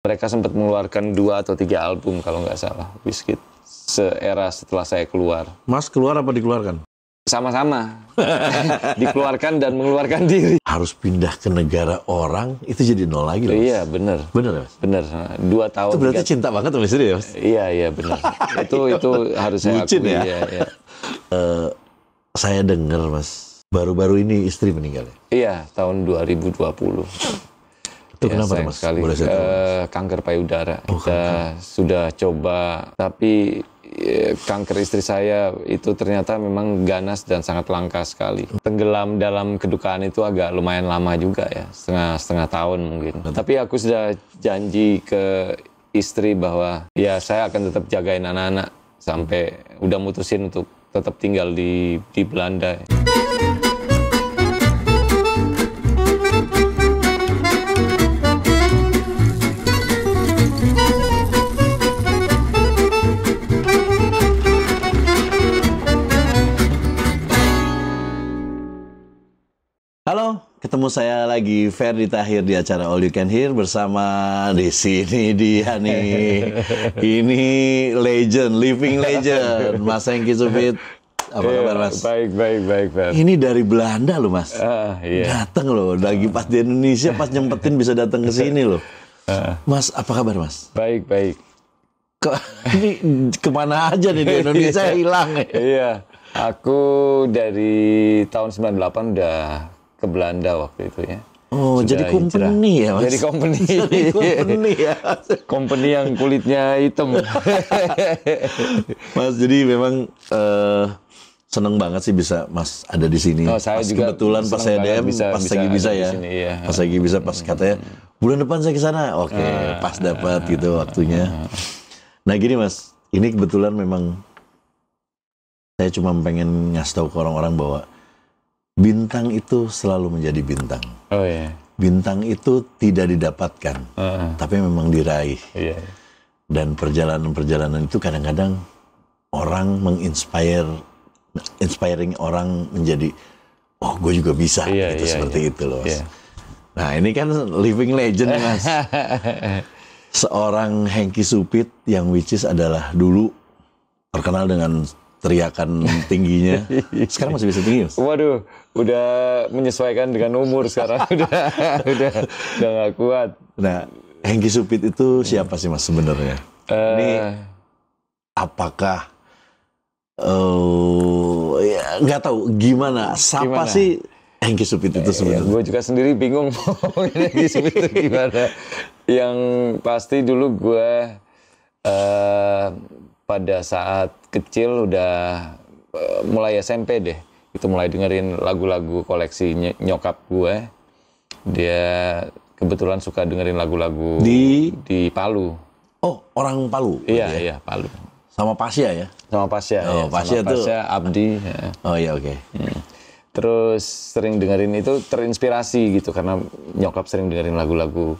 Mereka sempat mengeluarkan 2 atau 3 album kalau nggak salah, Wizkid. Seera setelah saya keluar. Mas keluar apa dikeluarkan? Sama-sama. Dikeluarkan dan mengeluarkan diri. Harus pindah ke negara orang, itu jadi nol lagi loh. Iya, bener. Bener ya, Mas? Bener. 2 tahun. Itu berarti cinta banget sama istri ya, Mas? Iya, bener. itu harus saya Bucin akui. ya? Iya. Saya dengar, Mas, baru-baru ini istri meninggal ya? Iya, tahun 2020. Itu kenapa sayang Mas? sekali. Boleh saya tahu? Kanker payudara. Oh, Kita sudah coba, tapi kanker istri saya itu ternyata memang ganas dan sangat langka sekali. Tenggelam dalam kedukaan itu agak lumayan lama juga ya, setengah tahun mungkin. Tapi aku sudah janji ke istri bahwa ya saya akan tetap jagain anak-anak sampai udah mutusin untuk tetap tinggal di Belanda. Halo, ketemu saya lagi Ferdi Tahir di acara All You Can Hear bersama di sini dia nih. Ini legend, living legend, Mas Hengki Supit. Apa kabar, Mas? Baik. Ini dari Belanda loh, Mas. Iya. Datang loh, lagi pas di Indonesia, pas nyempetin bisa datang ke sini loh. Mas, apa kabar, Mas? Baik. Ini kemana aja nih di Indonesia hilang ya? Iya, aku dari tahun 98 udah ke Belanda waktu itu ya. Oh, Sudah jadi company ya, Mas? Jadi company. Jadi company ya. Company yang kulitnya hitam. Mas, jadi memang seneng banget sih bisa Mas ada di sini. Oh, saya pas juga kebetulan pas saya DM, pas lagi bisa ya. Sini, iya. Pas lagi bisa, pas katanya bulan depan saya ke sana. Oke, pas dapat gitu waktunya. Nah gini Mas, ini kebetulan memang saya cuma pengen ngasih tahu ke orang-orang bahwa bintang itu selalu menjadi bintang. Oh iya. Bintang itu tidak didapatkan, tapi memang diraih. Iya. Dan perjalanan-perjalanan itu kadang-kadang orang inspiring orang menjadi, oh gue juga bisa, seperti itu loh Mas. Iya. Nah ini kan living legend Mas. Seorang Hengki Supit yang which is adalah dulu terkenal dengan teriakan tingginya. Sekarang masih bisa tinggi, Mas? Waduh, udah menyesuaikan dengan umur sekarang. udah nggak kuat. Nah, Hengki Supit itu siapa sih Mas sebenarnya? Ini apakah ya nggak tahu gimana? Siapa sih Hengki Supit itu sebenarnya? Gue juga sendiri bingung Hengki Supit itu gimana. Yang pasti dulu gue pada saat kecil udah mulai SMP deh, itu mulai dengerin lagu-lagu koleksi nyokap gue. Dia kebetulan suka dengerin lagu-lagu di Palu. Oh, orang Palu? Iya, Palu. Sama Pasya ya? Sama Pasya. Oh, ya. Pasya sama tuh. Pasya, Abdi. Ya. Oh iya, oke. Terus sering dengerin itu terinspirasi gitu karena nyokap sering dengerin lagu-lagu.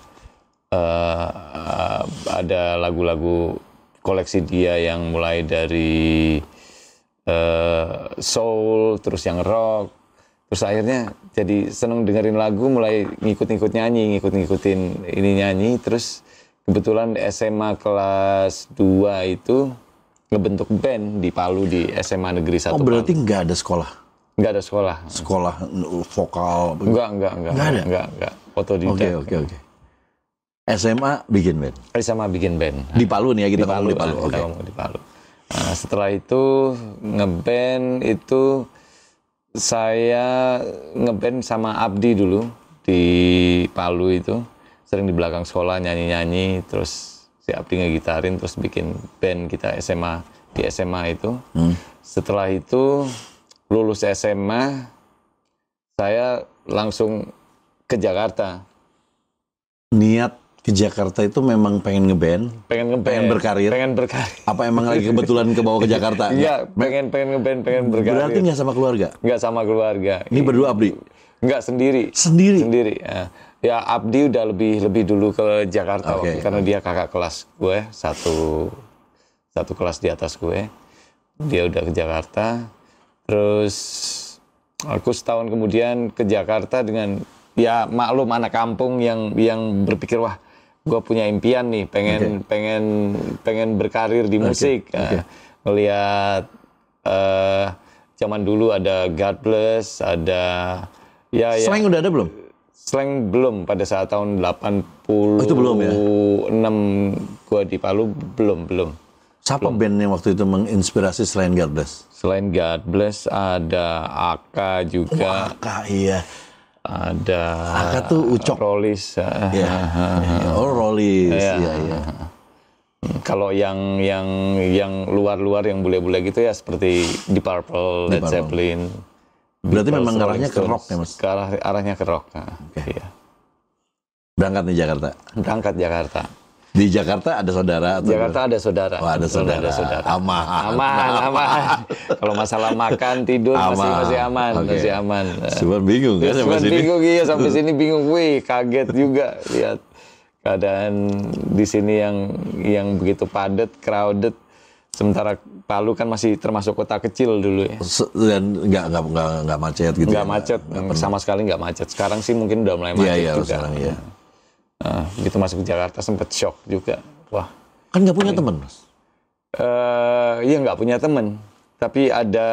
Ada lagu-lagu koleksi dia yang mulai dari soul, terus yang rock, terus akhirnya jadi seneng dengerin lagu, mulai ngikut-ngikut nyanyi, ngikutin ini nyanyi, terus kebetulan SMA kelas 2 itu ngebentuk band di Palu di SMA Negeri 1 Oh berarti Palu. nggak ada sekolah? Nggak ada sekolah. Sekolah vokal? Enggak. Nggak. Otodidak. Oke. SMA bikin band? SMA bikin band. Di Palu nih ya, kita ngomong di Palu. Kita ngomong di Palu. Nah, setelah itu ngeband itu saya ngeband sama Abdi dulu di Palu itu. Sering di belakang sekolah nyanyi-nyanyi, terus si Abdi ngegitarin, terus bikin band kita SMA di SMA itu. Setelah itu lulus SMA, saya langsung ke Jakarta. Niat ke Jakarta itu memang pengen ngeband, pengen berkarir. Apa emang lagi kebetulan ke bawah ke Jakarta? Iya, pengen ngeband, pengen berkarir. Berarti nggak sama keluarga? Nggak sama keluarga. Ini berdua Abdi? Nggak, sendiri. Sendiri. Ya Abdi udah lebih dulu ke Jakarta karena dia kakak kelas gue, satu kelas di atas gue. Dia udah ke Jakarta. Terus aku setahun kemudian ke Jakarta dengan ya maklum anak kampung yang berpikir wah gua punya impian nih, pengen berkarir di musik. Ngelihat zaman dulu ada God Bless, ada Slang udah ada belum? Slang belum pada saat tahun 86 itu belum ya? Gua di Palu belum. Siapa band yang waktu itu menginspirasi selain God Bless? Selain God Bless ada Aka juga. Aka, iya. Ada Aka tuh Ucok. Rollis. Rollis. Iya. Kalau yang luar yang bule-bule gitu ya seperti Deep Purple, Led Zeppelin. Berarti Beatles, memang arahnya ke Stones. rock ya, Mas? Arahnya ke rock. Iya. Berangkat di Jakarta. Berangkat Jakarta. Di Jakarta ada saudara? Atau Jakarta ada saudara. Oh, ada saudara. Aman. Kalau masalah makan, tidur masih aman. Masih aman. Cuman bingung kan? Cuman bingung, iya. Sampai sini bingung. Wih, kaget juga lihat keadaan di sini yang begitu padat, crowded. Sementara Palu kan masih termasuk kota kecil dulu ya. Dan nggak macet gitu. Nggak macet, sama sekali nggak macet. Sekarang sih mungkin udah mulai macet juga. Sekarang, iya. Begitu masuk Jakarta sempet shock juga. Wah. Kan nggak punya teman, Mas? Iya nggak punya teman. Tapi ada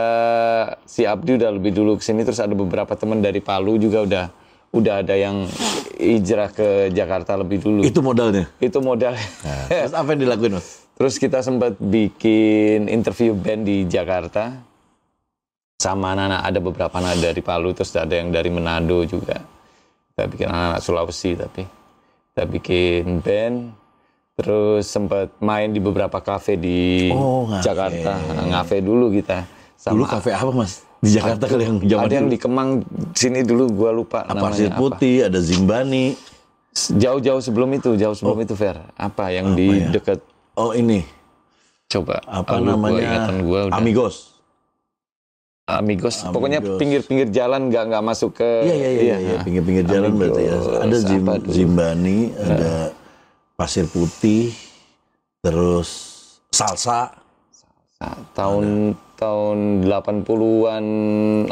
si Abdi udah lebih dulu kesini, terus ada beberapa teman dari Palu juga udah ada yang hijrah ke Jakarta lebih dulu. Itu modalnya? Itu modal. Nah, terus apa yang dilakuin, Mas? Terus kita sempat bikin interview band di Jakarta sama anak-anak, ada beberapa anak dari Palu, terus ada yang dari Manado juga. Kita bikin anak-anak Sulawesi, tapi kita bikin band, terus sempat main di beberapa kafe di Jakarta. Ngafe dulu kita. Dulu kafe apa, Mas? Di Jakarta kali yang zaman ada yang di Kemang sini dulu, gua lupa namanya. Pasir Putih, ada Zimbani. Jauh sebelum itu, Fer. Apa yang di dekat? Oh, ini. Coba. Apa namanya? Amigos. Pokoknya pinggir-pinggir jalan nggak masuk ke. Iya. Pinggir-pinggir jalan berarti ya. Ada Zimbani, ada Pasir Putih, terus Salsa. Tahun 80-an,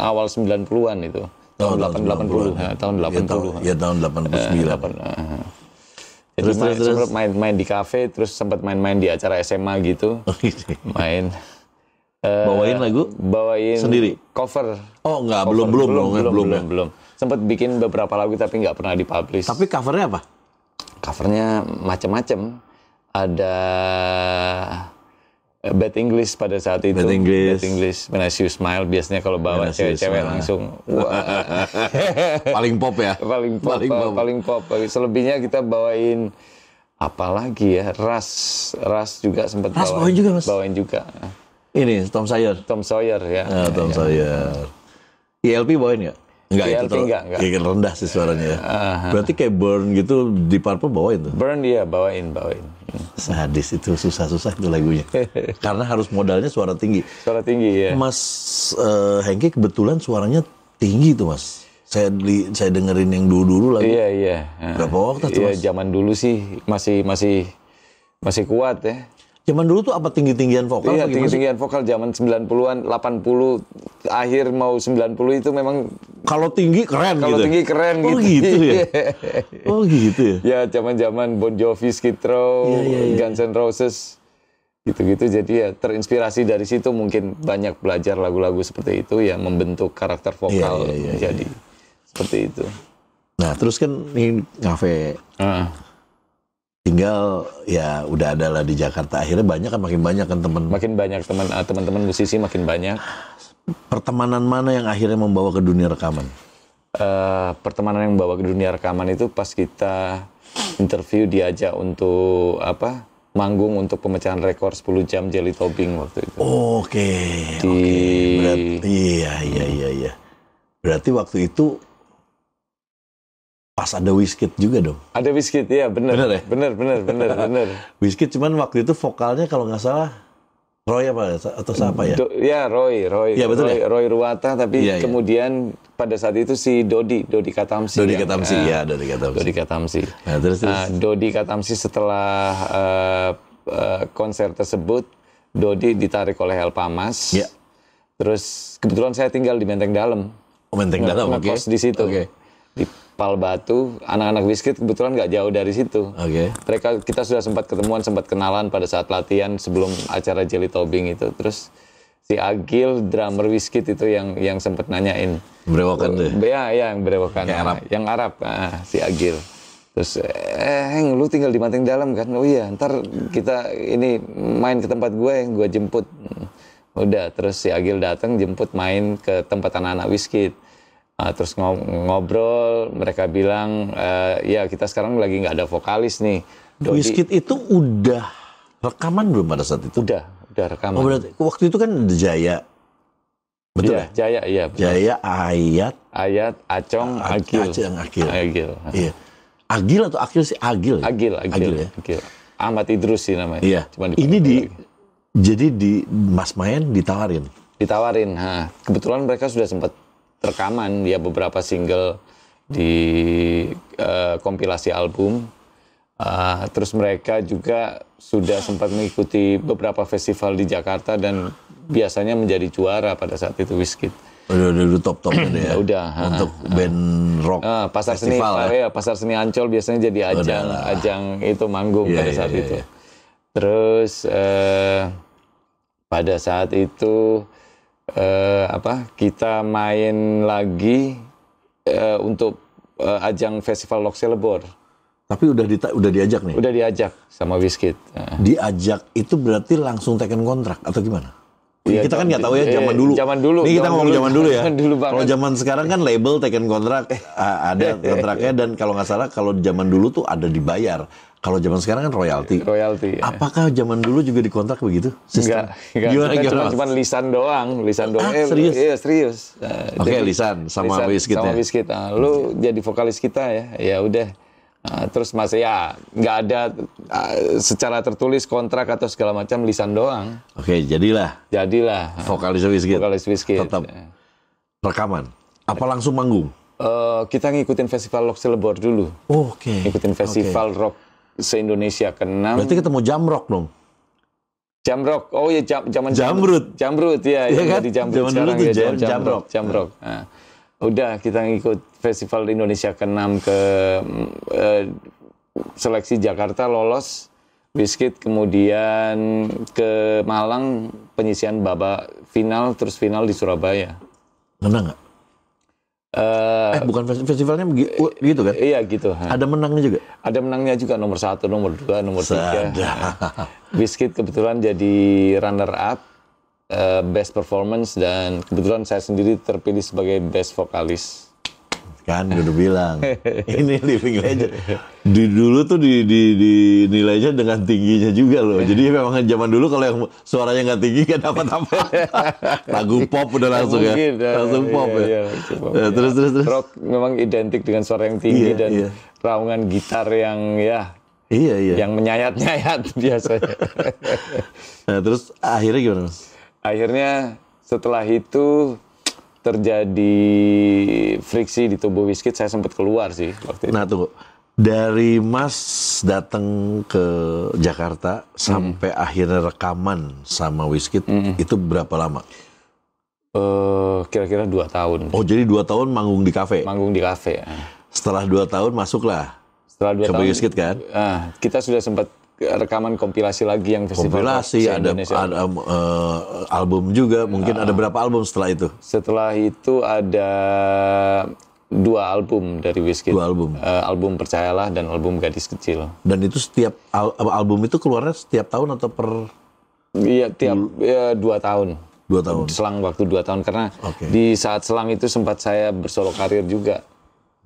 awal 90-an itu. Tahun 80. Tahun 80. Ya, tahun 89. Jadi sempat main di kafe, terus sempat main-main di acara SMA gitu. Main. Bawain lagu? Bawain sendiri? Cover. Oh enggak, belum. Sempat bikin beberapa lagu tapi nggak pernah dipublish. Tapi covernya apa? Covernya macam-macam. Ada Bad English pada saat itu. Bad English. When I See You Smile. Biasanya kalau bawa cewek-cewek langsung. Paling pop ya? Paling pop. Selebihnya kita bawain apa lagi ya? Ras juga sempat bawain juga, Mas? Bawain juga. Ini Tom Sawyer. Tom Sawyer ya. Tom Sawyer. ILP bawain nggak? Enggak, ILP itu enggak. Rendah sih suaranya ya. Berarti kayak Burn gitu di Purple bawain tuh? Burn dia bawain. Sadis itu, susah itu lagunya. Karena harus modalnya suara tinggi. Suara tinggi ya. Mas Hengki kebetulan suaranya tinggi tuh, Mas. Saya dengerin yang dulu lagi. Iya. Berapa waktu tuh, Mas? Zaman dulu sih masih kuat ya. Zaman dulu tuh apa tinggi-tinggian vokal? Iya, tinggi-tinggian vokal zaman 90-an, 80, akhir mau 90 itu memang kalau tinggi keren gitu. Kalau tinggi keren gitu. Oh gitu ya? Oh gitu ya? Ya, zaman-zaman Bon Jovi, Skid Row, Guns N' Roses, gitu-gitu. Jadi ya terinspirasi dari situ, mungkin banyak belajar lagu-lagu seperti itu yang membentuk karakter vokal jadi seperti itu. Nah, terus kan ini ngafe. Tinggal ya udah ada lah di Jakarta. Akhirnya makin banyak kan teman. Makin banyak teman-teman musisi makin banyak. Pertemanan mana yang akhirnya membawa ke dunia rekaman? Pertemanan yang membawa ke dunia rekaman itu pas kita interview diajak untuk manggung untuk pemecahan rekor 10 jam Jelly Topping waktu itu. Oke. Berarti iya. Berarti waktu itu pas ada Wizkid juga dong. Ada Wizkid, ya benar. Benar ya? Benar. Wizkid cuman waktu itu vokalnya kalau nggak salah Roy apa atau siapa ya? Roy. Ya, betul Roy Ruwata, tapi kemudian pada saat itu si Dodi Katamsi. Dodi Katamsi. Nah, terus. Dodi Katamsi setelah konser tersebut, Dodi ditarik oleh Elpamas. Ya. Terus kebetulan saya tinggal di Menteng Dalam. Oh, Menteng Dalam, oke. Di situ. Okay. Pal Batu, anak-anak Wizkid kebetulan nggak jauh dari situ. Oke. Kita sudah sempat ketemuan, sempat kenalan pada saat latihan sebelum acara Jelly Tobing itu. Terus si Agil, drummer Wizkid itu yang sempat nanyain. Berewokan tuh. Ya, yang berewokan. Yang Arab, si Agil. Terus, Heng, lu tinggal di Manting Dalam kan? Oh iya, ntar kita ini main ke tempat gue jemput. Udah, terus si Agil datang jemput main ke tempat anak-anak Wizkid. Terus ngobrol, mereka bilang, ya kita sekarang lagi nggak ada vokalis nih. Wizkid itu udah rekaman belum pada saat itu? Udah rekaman. Oh, berarti waktu itu kan Jaya. Betul ya? Jaya, iya. Jaya, Ayat, Acong, Agil. Agil. Iya. Agil atau Akil sih? Agil. Agil ya. Agil. Ahmad Idrus sih namanya. Iya. Jadi Mas Maen ditawarin. Kebetulan mereka sudah sempat rekaman ya beberapa single di kompilasi album. Terus mereka juga sudah sempat mengikuti beberapa festival di Jakarta dan biasanya menjadi juara pada saat itu Wizkid. Udah top-topnya deh ya. Udah. Untuk band rock pasar festival seni, Pasar Seni Ancol biasanya jadi ajang itu manggung pada saat itu. Terus pada saat itu kita main lagi untuk ajang festival Lokselebor. Tapi udah diajak nih? Udah diajak sama Wizkid. Diajak itu berarti langsung taken kontrak atau gimana? Ya, kita kan nggak tahu ya zaman dulu. Ini kita ngomong zaman dulu ya. Kalau zaman sekarang kan label taken kontrak, ada kontraknya dan kalau nggak salah kalau zaman dulu tuh ada dibayar. Kalau zaman sekarang kan royalti. Apakah zaman dulu juga dikontrak begitu? Enggak. Gimana? Cuma lisan doang. Serius? Iya, serius. Oke, lisan sama Wizkid ya. Sama Wizkid. Lu jadi vokalis kita ya. Ya udah. Terus masih ya nggak ada secara tertulis kontrak atau segala macam, lisan doang. Oke, jadilah vokalis Wizkid. Tetap rekaman. Apa langsung manggung? Kita ngikutin festival Lokselebor dulu. Oke. Ngikutin festival rock se-Indonesia ke-6. Berarti ketemu Jamrock dong? Jamrock, oh ya Jamrut ya, ya kan? Di Jamrut zaman sekarang dulu tuh ya Jamrock. Nah, udah kita ngikut festival Indonesia ke-6 ke seleksi Jakarta lolos Wizkid, kemudian ke Malang penyisian babak final, terus final di Surabaya. Menang nggak? Bukan festivalnya begitu kan? Iya gitu. Ada menangnya juga? Ada menangnya juga, nomor 1, nomor 2, nomor 3. Wizkid kebetulan jadi runner up, best performance, dan kebetulan saya sendiri terpilih sebagai best vokalis. Kan gue udah bilang, ini living legend. Dulu tuh dinilainya dengan tingginya juga loh. Jadi memang zaman dulu kalau yang suaranya nggak tinggi kan dapat apa. Lagu pop udah langsung ya. Langsung pop ya. Terus. Rock memang identik dengan suara yang tinggi dan raungan gitar yang yang menyayat-nyayat biasanya. Nah, terus akhirnya gimana, Mas? Akhirnya setelah itu terjadi friksi di tubuh Wizkid, saya sempat keluar sih waktu itu. Nah tunggu, dari Mas datang ke Jakarta sampai akhirnya rekaman sama Wizkid itu berapa lama? Kira-kira 2 tahun. Oh jadi 2 tahun manggung di kafe? Manggung di kafe. Setelah 2 tahun masuklah ke Wizkid kan? Kita sudah sempat rekaman kompilasi lagi yang festival kompilasi, ada album juga, mungkin ada berapa album setelah itu? Setelah itu ada 2 album dari Wizkid. 2 album. Album Percayalah dan album Gadis Kecil. Dan itu setiap album itu keluarnya setiap tahun atau per? Iya, tiap 2 tahun. 2 tahun. Selang waktu 2 tahun karena di saat selang itu sempat saya bersolo karir juga.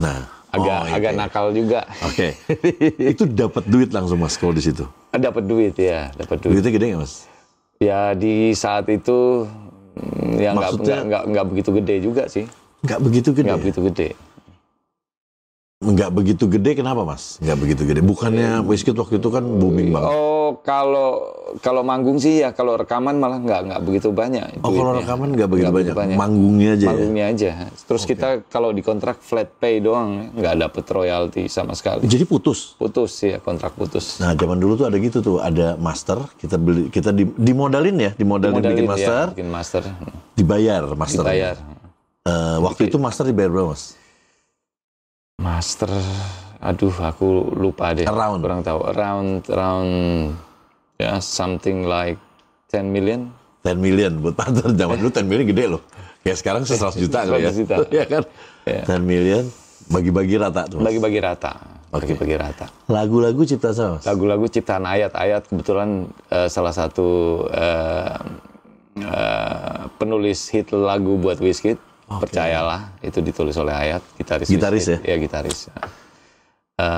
Nah, agak nakal juga. Oke. Itu dapat duit langsung Mas kalau di situ? Dapat duit ya, dapat duit. Duitnya gede nggak Mas? Ya di saat itu ya nggak begitu gede juga sih. Nggak begitu gede? Nggak begitu gede. Nggak begitu gede kenapa Mas? Nggak begitu gede. Bukannya Wizkid waktu itu kan booming banget? Oh kalau manggung sih ya, kalau rekaman malah nggak begitu banyak. Oh kalau rekaman nggak begitu banyak. Manggungnya aja. Manggungnya aja. Terus kita kalau di kontrak flat pay doang, nggak dapet royalti sama sekali. Jadi putus? Putus ya, kontrak putus. Nah zaman dulu tuh ada gitu tuh, ada master, kita dimodalin bikin master. Ya, bikin master. Dibayar master. Dibayar. Waktu itu master dibayar berapa Mas? Master, aduh aku lupa deh. Around. Kurang tahu. Around ya something like 10 million. 10 million buat partner. Zaman dulu 10 million gede loh. Kayak sekarang 100 juta kali ya. 100 juta. Ya kan? Ya. 10 million bagi-bagi rata tuh. Bagi-bagi rata. Oke. Bagi-bagi rata. Lagu-lagu ciptaan sama Mas? Lagu-lagu ciptaan Ayat. Kebetulan salah satu penulis hit lagu buat Wizkid. Percayalah, itu ditulis oleh Ayat, gitaris Gitaris Wizkid. Ya, gitaris.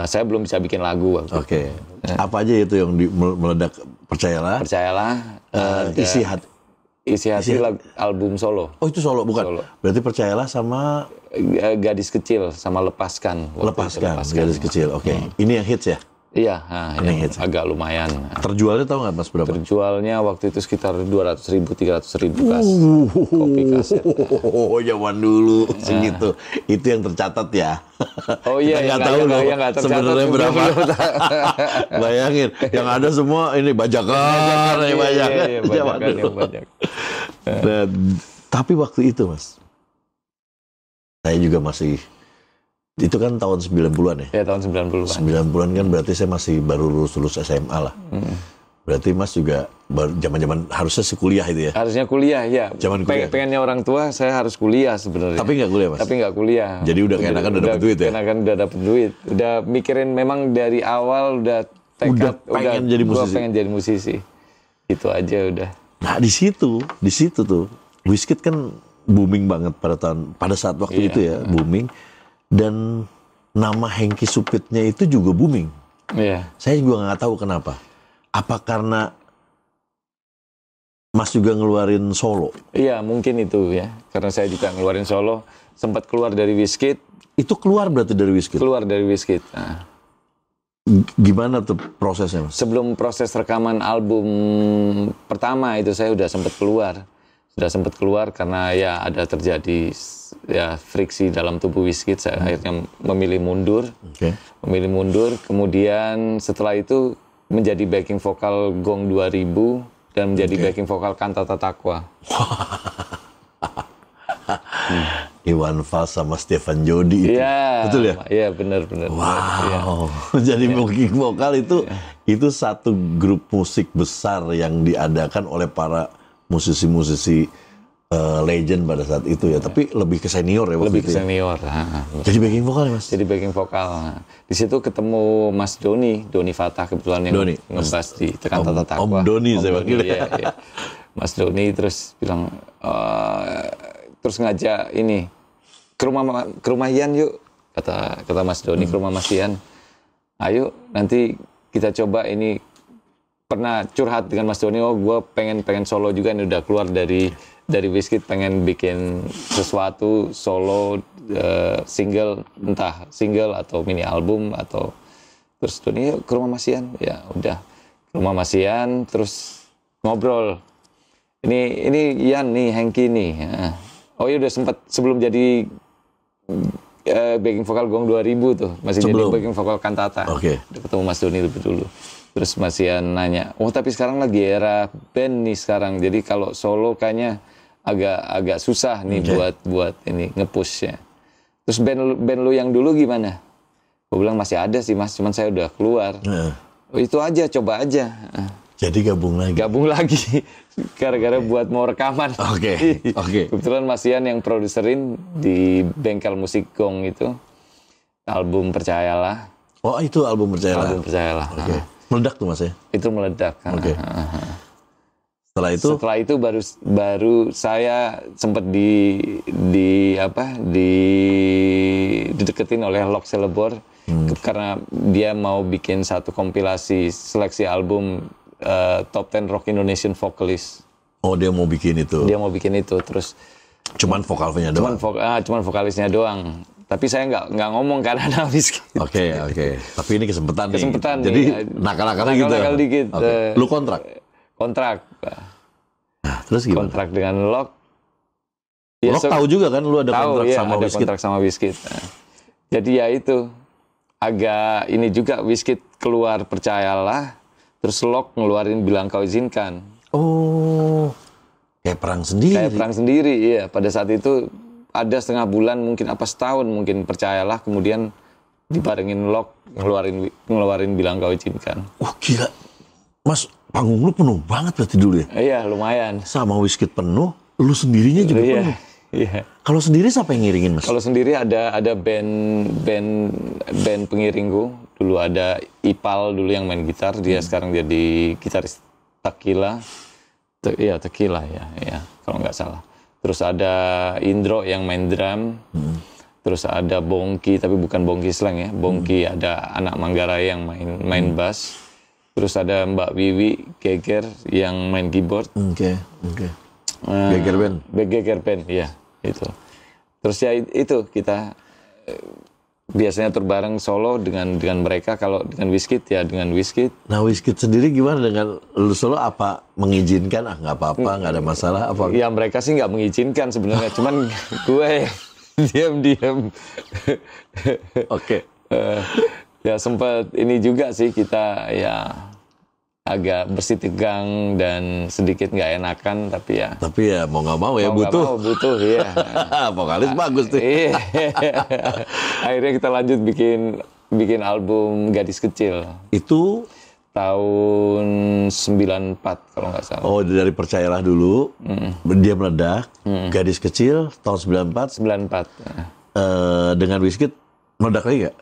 Saya belum bisa bikin lagu waktu itu. Oke. Apa aja itu yang meledak? Percayalah. Percayalah. Isi hati. Isi hati album solo. Oh itu solo bukan? Solo. Berarti percayalah sama Gadis kecil sama lepaskan. lepaskan. Gadis kecil. Oke. Ini yang hits ya? Iya, Ini yang hits. agak lumayan. Terjualnya tahu nggak Mas berapa? Terjualnya waktu itu sekitar 200.000, 300.000 kopi kaset. Oh, zaman dulu segitu. Itu yang tercatat ya. Oh iya, Kita nggak yang tahu loh yang nggak tercatat sebenarnya juga berapa. belum tahu. Bayangin, yang ada semua ini bajakan, Iya, bajakan. iya, Zaman bajakan, dulu. yang banyak. Nah, tapi waktu itu Mas, saya juga masih, itu kan tahun 90-an ya? Ya tahun 90-an. 90-an kan berarti saya masih baru lulus SMA lah. Berarti Mas juga zaman-zaman harusnya sih kuliah itu ya? Harusnya kuliah, ya. Zaman kuliah. Pengennya orang tua saya harus kuliah sebenarnya. Tapi nggak kuliah Mas? Tapi nggak kuliah. Jadi udah keenakan udah dapet duit ya? Keenakan udah dapet duit. Udah mikirin memang dari awal udah tekad. pengen jadi musisi. Gua pengen jadi musisi. Gitu aja udah. Nah di situ tuh Wizkid kan booming banget pada saat waktu itu ya, booming. Dan nama Hengky Supitnya itu juga booming. Iya. Saya juga nggak tahu kenapa. Apa karena Mas juga ngeluarin solo? Iya mungkin itu ya. Karena saya juga ngeluarin solo. Sempat keluar dari Wizkid. Itu keluar berarti dari Wizkid? Keluar dari Wizkid. Nah. Gimana tuh prosesnya Mas? Sebelum proses rekaman album pertama itu saya udah sempat keluar. Sudah sempat keluar karena ya ada terjadi ya friksi dalam tubuh Wizkid. Saya akhirnya memilih mundur. Memilih mundur. Kemudian setelah itu menjadi backing vokal Gong 2000 dan menjadi backing vokal Kantata Takwa. Iwan Fals sama Stefan Jody itu. Iya. Betul ya? Iya, benar. Wow. Jadi backing vokal itu satu grup musik besar yang diadakan oleh para musisi-musisi legend pada saat itu ya. Tapi lebih ke senior ya waktu Lebih itu ke ya? senior. Jadi backing vokal ya Mas? Jadi backing vokal. Di situ ketemu Mas Doni Fatah kebetulan yang ngebas di Kantata Takwa. Om Doni saya panggil. Iya. Mas Doni terus bilang, terus ngajak ini ke rumah Ian yuk, kata Mas Doni ke rumah Mas Ian. Ayo nanti kita coba ini. Pernah curhat dengan Mas Doni, oh gue pengen solo juga nih, udah keluar dari Wizkid, pengen bikin sesuatu solo single, entah single atau mini album atau terus Doni yuk ke rumah Mas Ian. Ya udah ke rumah Mas Ian terus ngobrol. Ini Ian nih, Hengky nih. Oh iya udah sempat sebelum jadi backing vokal Gong 2000 tuh, masih jadi backing vokal Kantata. Udah ketemu Mas Doni lebih dulu. Terus Mas Ian nanya, oh tapi sekarang lagi era band nih sekarang, jadi kalau solo kayaknya agak susah nih buat ini nge-push-nya. Terus band lu yang dulu gimana? Gue bilang masih ada sih Mas, cuman saya udah keluar. Oh, itu aja, coba aja. Jadi gabung lagi. Gara-gara buat mau rekaman. Oke. Kebetulan Mas Ian yang produserin di bengkel musik Gong itu album Percayalah. Oh itu album Percayalah. Album Percayalah. Meledak tuh Mas ya? Itu meledak. Setelah itu baru saya sempat dideketin oleh Lok Selebor karena dia mau bikin satu kompilasi seleksi album Top 10 Rock Indonesian Vocalist. Oh dia mau bikin itu? Dia mau bikin itu terus. Cuman vokalnya doang? Cuman vokalisnya doang. Tapi saya nggak ngomong karena habis gitu. Oke. Tapi ini kesempatan nih. Kesempatan Jadi nih. nakal-nakal gitu. Nakal dikit. Lu kontrak? Kontrak. Nah, terus gimana? Kontrak dengan Lok. Lok tahu juga kan lu ada kontrak sama ada Wizkid? Kontrak sama Wizkid. Nah, jadi ya itu agak ini juga Wizkid keluar Percayalah, terus Lok ngeluarin Bilang Kau Izinkan. Oh, kayak perang sendiri. Kayak perang sendiri, iya. Pada saat itu ada setengah bulan, mungkin apa setahun mungkin Percayalah, kemudian dibarengin Lock, ngeluarin Bilang Kau Izinkan. Wah gila, Mas, panggung lu penuh banget berarti dulu ya? Iya, lumayan. Sama Wizkid penuh, lu sendirinya juga Iya, penuh. iya. Kalau sendiri siapa yang ngiringin, Mas? Kalau sendiri ada band pengiringku. Dulu ada Ipal dulu yang main gitar, dia sekarang jadi gitaris Tequila. Iya, Tequila ya, kalau nggak salah. Terus ada Indro yang main drum. Terus ada Bongki, tapi bukan Bongki Slang ya. Bongki ada anak Manggarai yang main bass. Terus ada Mbak Wiwi Geger yang main keyboard. Oke. Geger Band. Geger Band, iya itu. Terus ya itu kita biasanya terbareng solo dengan mereka. Kalau dengan Wizkid ya dengan Wizkid. Nah Wizkid sendiri gimana dengan lu solo? Apa mengizinkan? Nggak apa-apa, nggak ada masalah. Apa? Ya mereka sih nggak mengizinkan sebenarnya. Cuman gue diam-diam. Oke. Ya sempat ini juga sih kita ya agak bersih tegang dan sedikit nggak enakan, tapi ya mau nggak mau ya mau nggak butuh. mau, butuh ya. Vokalis bagus tuh. Iya. Akhirnya kita lanjut bikin album Gadis Kecil. Itu tahun 94 kalau nggak salah. Oh, dari Percayalah dulu. Dia meledak. Gadis Kecil tahun 94. 94. Dengan Wizkid meledak lagi nggak?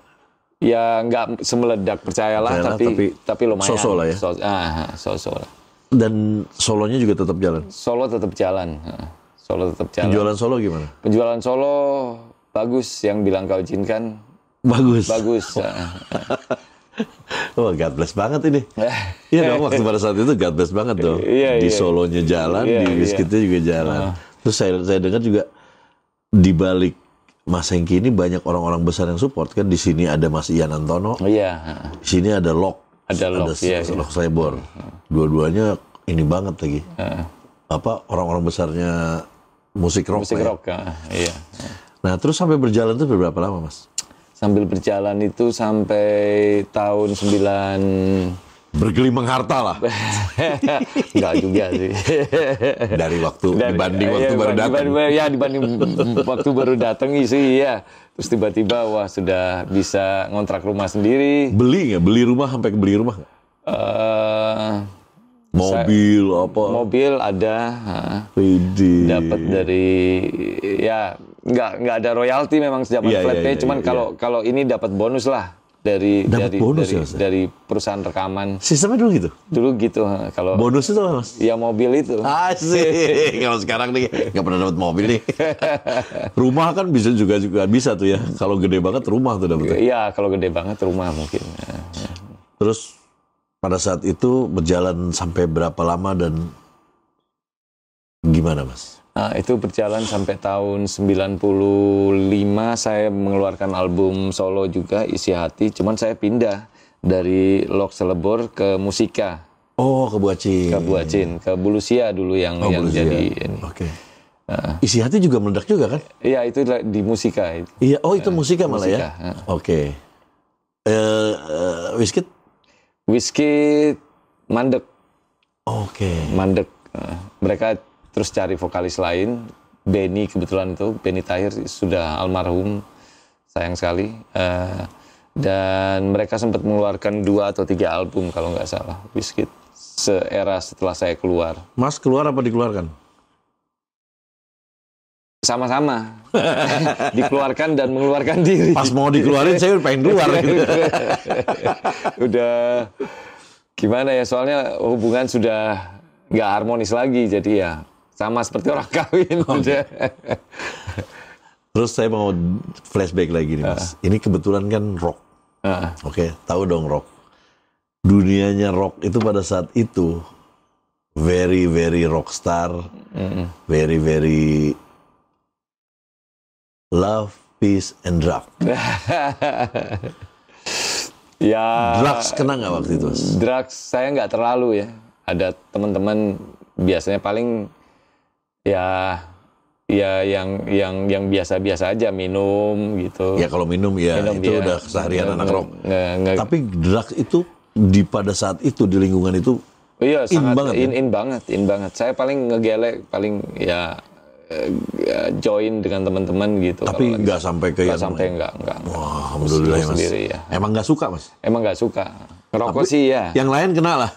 Ya nggak semeledak Percayalah, tapi lumayan. So-so lah ya. So-so lah. Dan solonya juga tetap jalan. Solo tetap jalan. Penjualan solo gimana? Penjualan solo bagus. Yang Bilang Kau Izinkan bagus. Oh, God bless banget ini. Iya dong, waktu pada saat itu God bless banget dong. Di solonya jalan, di Wizkidnya juga jalan. Terus saya dengar juga di balik Mas Hengki ini banyak orang-orang besar yang support kan. Di sini ada Mas Ian Antono. Iya. Di sini ada Lock. Ada Lock Saibor. Dua-duanya ini banget lagi. Orang-orang besarnya musik rock. Musik rock, iya. Nah, terus sampai berjalan itu berapa lama, Mas? Sambil berjalan itu sampai tahun 9... Bergelimang harta lah. Enggak juga sih. Dibanding waktu baru datang. Ya, dibanding waktu baru datang sih ya. Terus tiba-tiba wah sudah bisa ngontrak rumah sendiri. Beli nggak? Beli rumah sampai beli rumah nggak? Mobil ada. Dapat dari ya nggak ada royalti memang zaman flat pay. Cuman kalau ini dapat bonus lah. Dari perusahaan rekaman. Sistemnya dulu gitu? Dulu gitu. Kalau bonus itu apa, Mas? Ya mobil itu. Asik. Kalau sekarang nih nggak pernah dapat mobil nih. Rumah kan bisa juga bisa tuh ya. Kalau gede banget rumah tuh dapetnya. Iya, kalau gede banget rumah mungkin. Terus pada saat itu berjalan sampai berapa lama dan gimana, Mas? Nah, itu berjalan sampai tahun 95 saya mengeluarkan album solo juga, Isi Hati. Cuman saya pindah dari Lock Selebor ke Musika. Oh, ke Buacin. Ke Bulusia dulu yang jadi ini. Oke. Isi Hati juga meledak juga kan? Iya, itu di Musika itu. Iya, itu Musika malah ya. Oke. Wizkid mandek. Oke. Mandek. Mereka terus cari vokalis lain. Benny kebetulan itu, Benny Tahir sudah almarhum, sayang sekali. Dan mereka sempat mengeluarkan 2 atau 3 album kalau nggak salah, Wizkid, seera setelah saya keluar. Mas keluar apa dikeluarkan? Sama-sama. Dikeluarkan dan mengeluarkan diri. Pas mau dikeluarin saya pengen keluar gitu. Udah gimana ya, soalnya hubungan sudah nggak harmonis lagi, jadi ya sama seperti orang kawin. Okay. Terus saya mau flashback lagi nih, Mas. Ini kebetulan kan rock. Oke, tahu dong rock. Dunianya rock itu pada saat itu very very rockstar, very love, peace, and drug. Ya. Drugs kena nggak waktu itu, Mas? Drugs saya nggak terlalu ya. Ada teman-teman biasanya paling ya yang biasa-biasa aja minum gitu. Ya kalau minum itu udah keseharian anak rock. Tapi drugs itu pada saat itu di lingkungan itu iya, in sangat banget. In banget. Saya paling ngegelek paling ya join dengan teman-teman gitu. Tapi nggak sampai ke nggak yang sampai enggak. Wah, alhamdulillah ya, Mas. Sendiri ya. Emang nggak suka, Mas? Emang nggak suka. Ngerokok Tapi sih ya. Yang lain kena lah.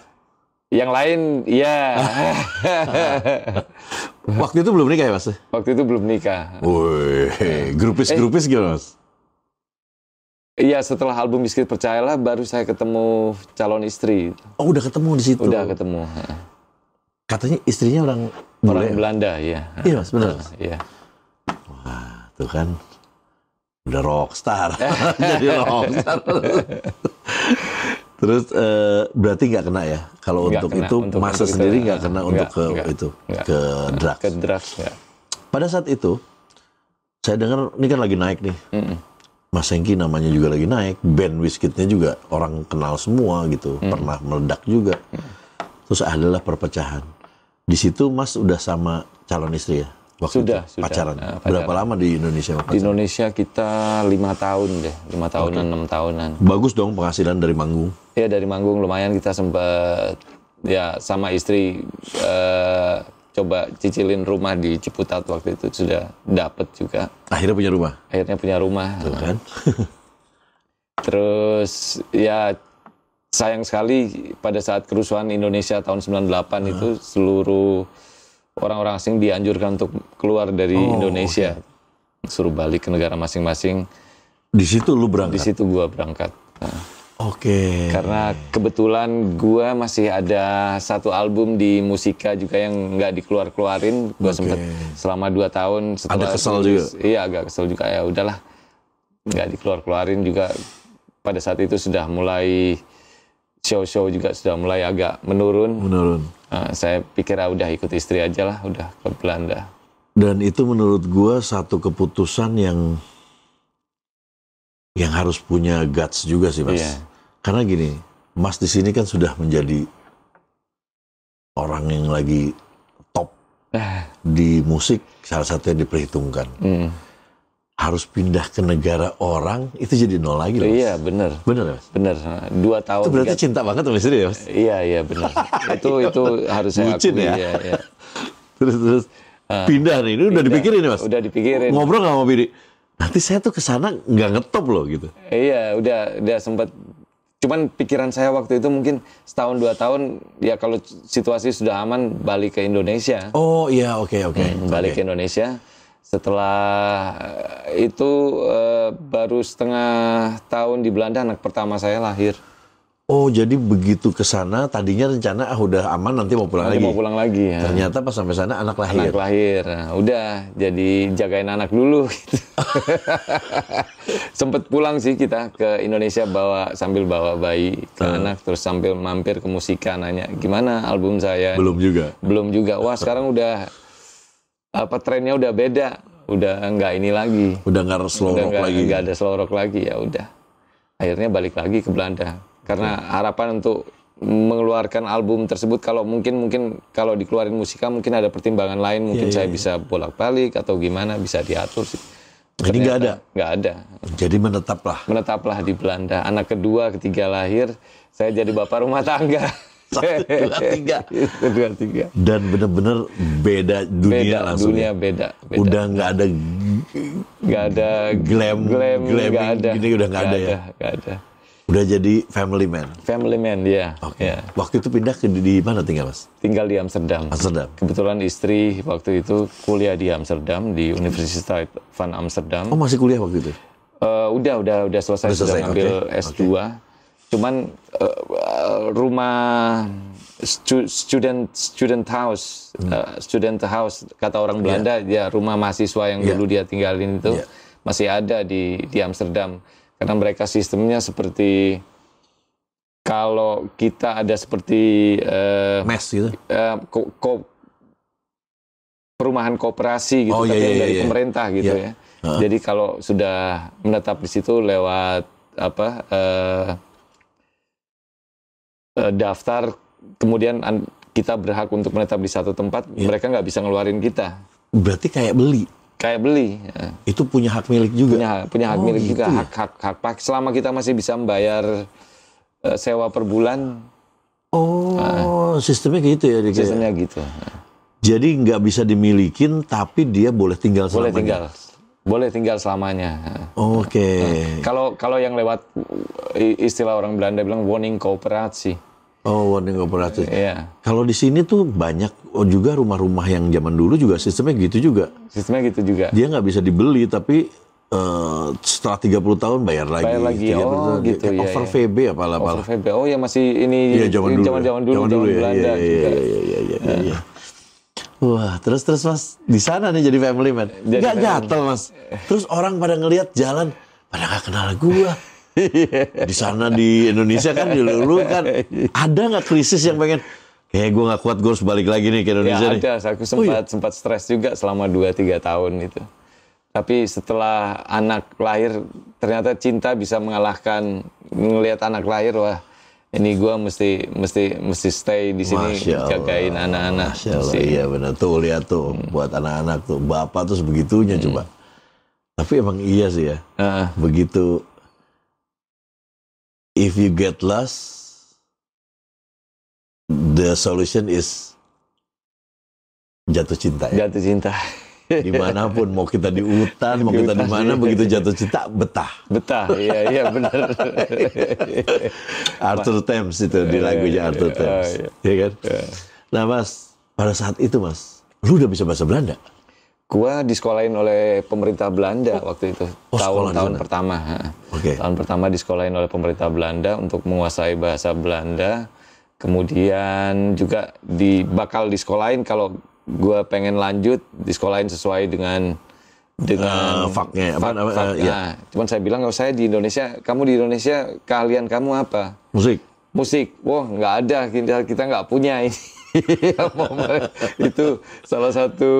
Yang lain ya. Waktu itu belum nikah ya, Mas? Waktu itu belum nikah. Wih, grupis gimana, Mas? Iya, setelah album Biskuit Percayalah baru saya ketemu calon istri. Oh, udah ketemu di situ. Udah ketemu. Katanya istrinya orang Belanda, ya. Iya, Mas, benar. Iya. Wah, tuh kan. Udah rockstar. Jadi rockstar. Terus berarti nggak kena ya? Kalau untuk kena. itu, untuk Masa sendiri nggak kena untuk ke drugs. Ke drugs, ya. Pada saat itu, saya dengar ini kan lagi naik nih. Mas Hengki namanya juga lagi naik, band Wizkidnya juga orang kenal semua gitu, pernah meledak juga. Terus adalah perpecahan. Di situ Mas udah sama calon istri ya? Sudah. Pacaran. Pacaran. Berapa lama di Indonesia? Di Indonesia kita 5 tahun deh, 5 tahunan, 6 tahunan. Bagus dong penghasilan dari manggung. Ya dari manggung lumayan, kita sempat ya sama istri coba cicilin rumah di Ciputat, waktu itu sudah dapet juga. Akhirnya punya rumah? Akhirnya punya rumah. Tuh kan? Terus ya sayang sekali pada saat kerusuhan Indonesia tahun 98 itu seluruh orang-orang asing dianjurkan untuk keluar dari Indonesia. Suruh balik ke negara masing-masing. Di situ lu berangkat? Di situ gua berangkat. Karena kebetulan gue masih ada satu album di Musika juga yang nggak dikeluarin. Gue sempet selama 2 tahun setelah ada kesel juga? Iya, agak kesel juga. Ya udahlah, nggak dikeluarin juga. Pada saat itu sudah mulai show juga sudah mulai agak menurun. Saya pikir udah ikut istri aja lah, udah ke Belanda. Dan itu menurut gue satu keputusan yang harus punya guts juga sih, Mas. Iya. Karena gini, Mas di sini kan sudah menjadi orang yang lagi top di musik, salah satu yang diperhitungkan. Harus pindah ke negara orang, itu jadi nol lagi loh, Mas. Iya, bener. Bener, Mas? Bener. 2 tahun. Itu berarti cinta banget sama istri ya, Mas? Iya, bener. itu harus saya Bucin akui. ya? Iya. Terus pindah nih, ini udah dipikirin nih, Mas? Udah dipikirin. Ngobrol nggak sama bini? Nanti saya tuh kesana nggak ngetop loh gitu. Iya, udah sempat. Cuman pikiran saya waktu itu mungkin setahun 2 tahun, ya kalau situasi sudah aman balik ke Indonesia. Oh iya, oke. Balik ke Indonesia. Setelah itu baru setengah tahun di Belanda anak pertama saya lahir. Oh, jadi begitu ke sana tadinya rencana udah aman nanti mau pulang lagi. Mau pulang lagi. Ya. Ternyata pas sampai sana anak lahir. Anak lahir. Nah, udah jadi jagain anak dulu gitu. Sempet pulang sih kita ke Indonesia sambil bawa bayi ke anak, terus sambil mampir ke Musika nanya gimana album saya. Belum juga. Wah, sekarang udah trennya udah beda. Udah nggak ini lagi. Udah nggak slow rock lagi. Nggak ada slow rock lagi, ya udah. Akhirnya balik lagi ke Belanda. Karena harapan untuk mengeluarkan album tersebut, kalau mungkin kalau dikeluarin Musika mungkin ada pertimbangan lain, mungkin saya bisa bolak-balik atau gimana, bisa diatur sih. Jadi nggak ada. Jadi menetaplah di Belanda. Anak kedua, ketiga lahir, saya jadi bapak rumah tangga. 1, 2, 3. 1, 2, 3. Dan benar-benar beda dunia langsung. Dunia beda. Udah nggak ada glam gini, udah nggak ada ya. Nggak ada. Udah jadi family man. Family man, ya. Ya. Waktu itu pindah di mana tinggal, Mas? Tinggal di Amsterdam. Kebetulan istri waktu itu kuliah di Amsterdam, di Universiteit van Amsterdam. Oh, masih kuliah waktu itu? Udah selesai. Sudah ngambil S2. Cuman rumah student house, kata orang Belanda, ya rumah mahasiswa yang dulu dia tinggalin itu masih ada di Amsterdam. Karena mereka sistemnya seperti kalau kita ada seperti mes gitu, perumahan koperasi gitu, tapi dari pemerintah gitu ya. Jadi kalau sudah menetap di situ lewat daftar, kemudian kita berhak untuk menetap di satu tempat, mereka nggak bisa ngeluarin kita. Berarti kayak beli. Itu punya hak milik juga. Punya hak milik gitu juga. Ya? Hak selama kita masih bisa membayar sewa per bulan. Sistemnya gitu ya? Sistemnya gitu. Jadi nggak bisa dimilikin, tapi dia boleh tinggal selamanya. Boleh tinggal selamanya. Oke. Kalau yang lewat istilah orang Belanda bilang woning koöperatie. Oh, warning kooperatif. Iya. Kalau di sini tuh banyak juga rumah-rumah yang zaman dulu juga sistemnya gitu juga. Sistemnya gitu juga. Dia nggak bisa dibeli, tapi setelah 30 tahun bayar lagi. Bayar lagi. 30 tahun, gitu ya. Over VB apalah. Over VB. Oh ya masih ini Iya, zaman dulu zaman ya. Belanda juga. Iya. Wah, terus Mas di sana nih jadi family man. Nggak gatel Mas. Terus orang pada ngelihat jalan, pada nggak kenal gua. Di sana di Indonesia kan dulu kan ada nggak krisis yang pengen kayak gue nggak kuat, gue harus balik lagi nih ke Indonesia nih. Ada, aku sempat stres juga selama 2-3 tahun itu. Tapi setelah anak lahir ternyata cinta bisa mengalahkan, ngelihat anak lahir, wah ini gue mesti stay di sini jagain anak-anak. Masya Allah, iya benar tuh, lihat tuh buat anak-anak tuh bapak tuh sebegitunya coba. Tapi emang iya sih ya, begitu. If you get lost, the solution is jatuh cinta. Ya? Jatuh cinta. Dimanapun, mau kita di hutan, mau kita di mana, begitu jatuh cinta, betah. Betah, iya benar. Arthur Thames itu di lagunya Arthur Thames, ya kan? Nah Mas, pada saat itu Mas, lu udah bisa bahasa Belanda? Gua disekolahin oleh pemerintah Belanda waktu itu. Tahun pertama. Tahun pertama disekolahin oleh pemerintah Belanda untuk menguasai bahasa Belanda. Kemudian juga bakal disekolahin kalau gua pengen lanjut disekolahin sesuai dengan faknya. Ya. Cuman saya bilang, kalau saya di Indonesia, kamu di Indonesia keahlian kamu apa? Musik. Wah, nggak ada, kita nggak punya ini. Itu salah satu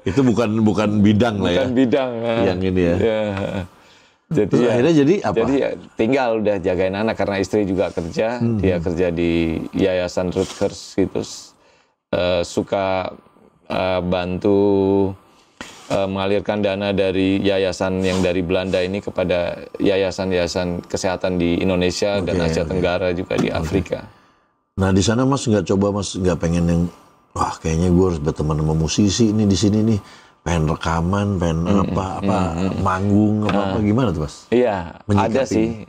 itu bukan bidang lah ya. Bukan bidang. Yang ini ya. Jadi akhirnya jadi apa? Jadi tinggal udah jagain anak karena istri juga kerja. Dia kerja di Yayasan Rutgers gitu. Suka bantu mengalirkan dana dari yayasan yang dari Belanda ini kepada yayasan-yayasan kesehatan di Indonesia dan Asia Tenggara juga di Afrika. Nah di sana Mas nggak pengen yang wah kayaknya gue harus berteman sama musisi ini di sini nih, pengen rekaman, pengen manggung apa gimana tuh Mas? Iya,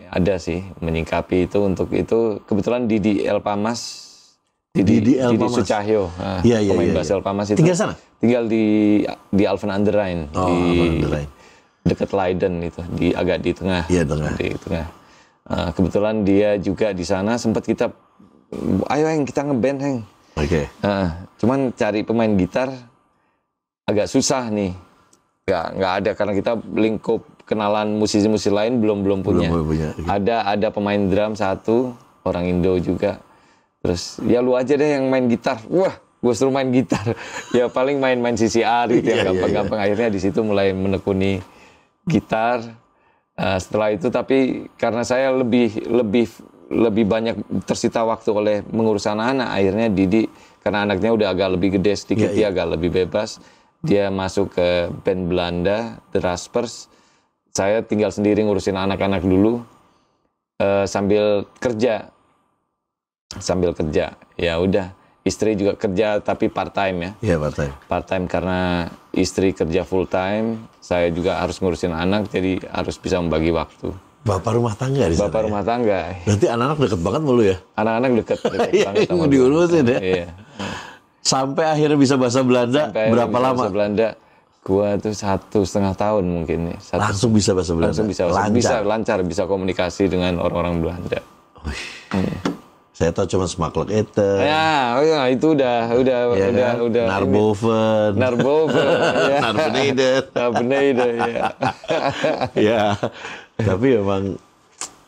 ada sih menyingkapi itu. Untuk itu kebetulan Didi Elpamas, Didi Sucahyo, pemain bass Elpamas itu tinggal sana? Tinggal di Alphen aan der Rijn, dekat Leiden itu, agak di tengah. Iya, tengah. Di tengah. Kebetulan dia juga di sana, sempat kita ayo Heng, kita ngeband Heng. Oke. Cuman cari pemain gitar agak susah nih. Nggak ada karena kita lingkup kenalan musisi-musisi lain belum punya. Ada pemain drum satu, orang Indo juga. Terus ya lu aja deh yang main gitar. Wah, gue suruh main gitar. Ya paling main CCR gitu yang gampang-gampang. Akhirnya di situ mulai menekuni gitar. Setelah itu tapi karena saya lebih banyak tersita waktu oleh mengurus anak-anak, akhirnya Didi karena anaknya udah agak lebih gede sedikit, dia agak lebih bebas, dia masuk ke band Belanda The Raspers. Saya tinggal sendiri ngurusin anak-anak dulu sambil kerja ya udah. Istri juga kerja tapi part time ya. Iya, part time karena istri kerja full time, saya juga harus ngurusin anak, jadi harus bisa membagi waktu. Bapak rumah tangga di sana. Bapak rumah tangga. Berarti anak-anak deket banget sama lu ya? Anak-anak deket banget sama lu. Diurusin ya? Iya. Sampai akhirnya bisa bahasa Belanda, berapa lama? Bahasa Belanda, gua tuh 1,5 tahun mungkin nih. Langsung bisa bahasa Belanda? Langsung bisa. Lancar, bisa komunikasi dengan orang-orang Belanda. Saya tahu cuma smaklek eten. Ya, itu udah Narboven. Ya. Narbeneden, ya. Ya. Tapi emang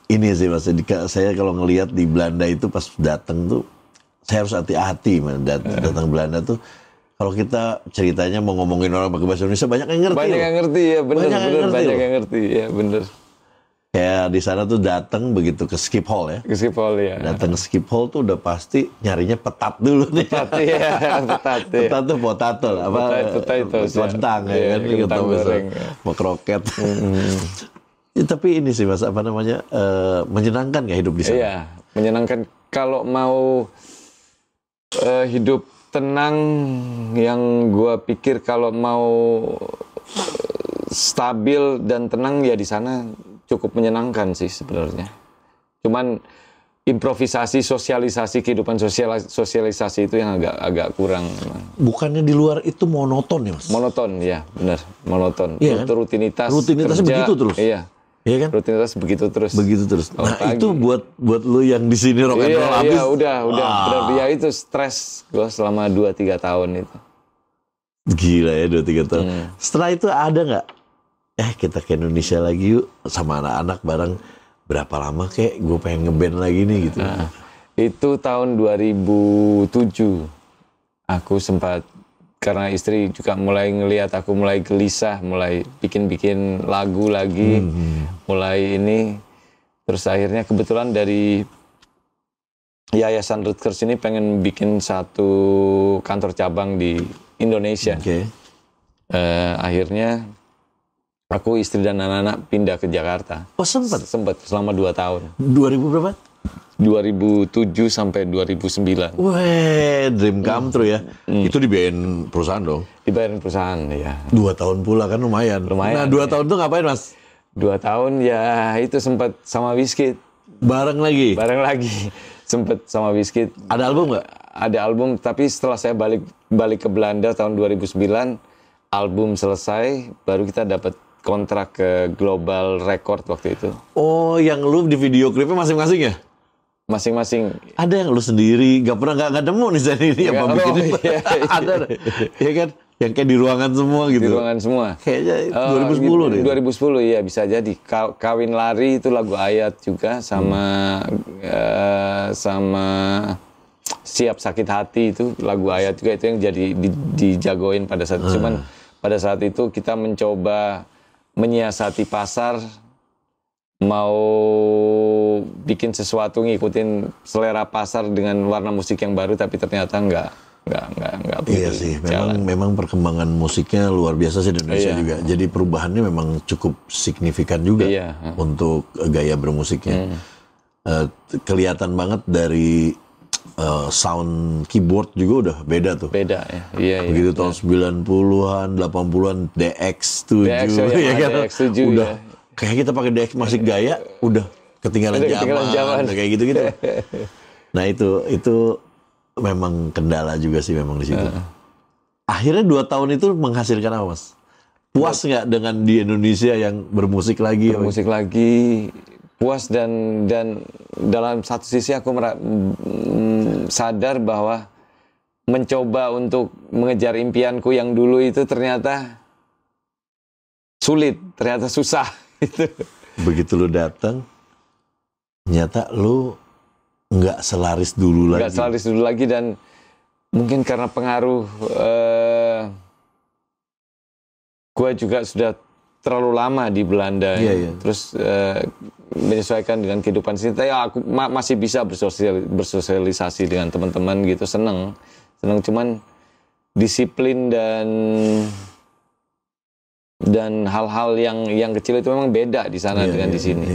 ini sih Mas, saya kalau ngelihat di Belanda itu pas datang tuh saya harus hati-hati datang Belanda tuh. Kalau kita ceritanya mau ngomongin orang pakai bahasa Indonesia banyak yang ngerti. Banyak yang ngerti ya, bener. Banyak yang ngerti ya, bener. Kayak di sana tuh datang begitu ke skip hall ya. Ke skip hall ya. Datang ke skip hall tuh udah pasti nyarinya petat dulu nih. Petat ya, petat. Petat tuh potato, kentang ya kan, kentang goreng. Mau kroket. Ya, tapi ini sih Mas, menyenangkan nggak hidup di sana? Iya, menyenangkan. Kalau mau hidup tenang yang gue pikir kalau mau stabil dan tenang ya di sana cukup menyenangkan sih sebenarnya. Cuman improvisasi, sosialisasi, kehidupan sosialisasi itu yang agak kurang. Bukannya di luar itu monoton ya, Mas? Monoton, ya benar, monoton. Iya, kan? Rutinitasnya kerja, begitu terus. Iya. Iya kan? Rutinitas begitu terus. Begitu terus. Oh, nah, pagi. itu buat lu yang di sini rock and roll habis. Iya, udah. Benar, ya itu stres gue selama 2-3 tahun itu. Gila ya 2-3 tahun. Setelah itu ada nggak? Kita ke Indonesia lagi yuk sama anak-anak bareng. Berapa lama kayak gue pengen ngeband lagi nih gitu. Nah, itu tahun 2007. Aku sempat, karena istri juga mulai ngelihat aku mulai gelisah, mulai bikin lagu lagi, mulai ini. Terus akhirnya kebetulan dari Yayasan Rutgers ini pengen bikin satu kantor cabang di Indonesia. Akhirnya aku, istri dan anak-anak pindah ke Jakarta. Oh sempat? Sempat, selama 2 tahun. 2000 berapa? 2007 sampai 2009. Weh, dream come true ya. Itu dibiayain perusahaan dong? Dibayarin perusahaan, ya. 2 tahun pula kan lumayan. Nah 2 tahun tuh ngapain, Mas? 2 tahun ya itu sempat sama Wizkid. Bareng lagi? Bareng lagi. Sempat sama Wizkid. Ada album nggak? Ada album, tapi setelah saya balik ke Belanda tahun 2009, album selesai, baru kita dapat kontrak ke Global Record waktu itu. Oh, yang lu di video klipnya masing-masing ya? Masing-masing. Ada yang lu sendiri, nggak nemu nih saya ini apa bikin itu. Ada, ya kan? Yang kayak di ruangan semua gitu. Di ruangan semua. Kayaknya 2010 deh. 2010 ya bisa jadi. Kawin Lari itu lagu Ayat juga sama Siap Sakit Hati itu lagu Ayat juga, itu yang jadi dijagoin pada saat itu. Cuman pada saat itu kita mencoba menyiasati pasar, mau bikin sesuatu ngikutin selera pasar dengan warna musik yang baru, tapi ternyata nggak Iya sih, memang perkembangan musiknya luar biasa sih di Indonesia juga. Jadi perubahannya memang cukup signifikan juga untuk gaya bermusiknya. Kelihatan banget dari sound keyboard juga udah beda tuh. Beda ya. Iya, begitu tahun 90-an, 80-an DX7 ya kan. DX7 udah kayak kita pakai DX masih gaya, udah ketinggalan zaman. Kayak gitu-gitu. Nah, itu memang kendala juga sih memang di situ. Akhirnya 2 tahun itu menghasilkan apa, Mas? Puas nggak dengan di Indonesia yang bermusik lagi? Bermusik lagi. Puas dan dalam satu sisi aku sadar bahwa mencoba untuk mengejar impianku yang dulu itu ternyata sulit, ternyata susah. Begitu lu datang, ternyata lu nggak selaris dulu lagi. Nggak selaris dulu lagi, dan mungkin karena pengaruh gue juga sudah terlalu lama di Belanda, terus menyesuaikan dengan kehidupan sini. Ya aku masih bisa bersosialisasi dengan teman-teman gitu, seneng. Cuman disiplin dan hal-hal yang kecil itu memang beda di sana dengan di sini.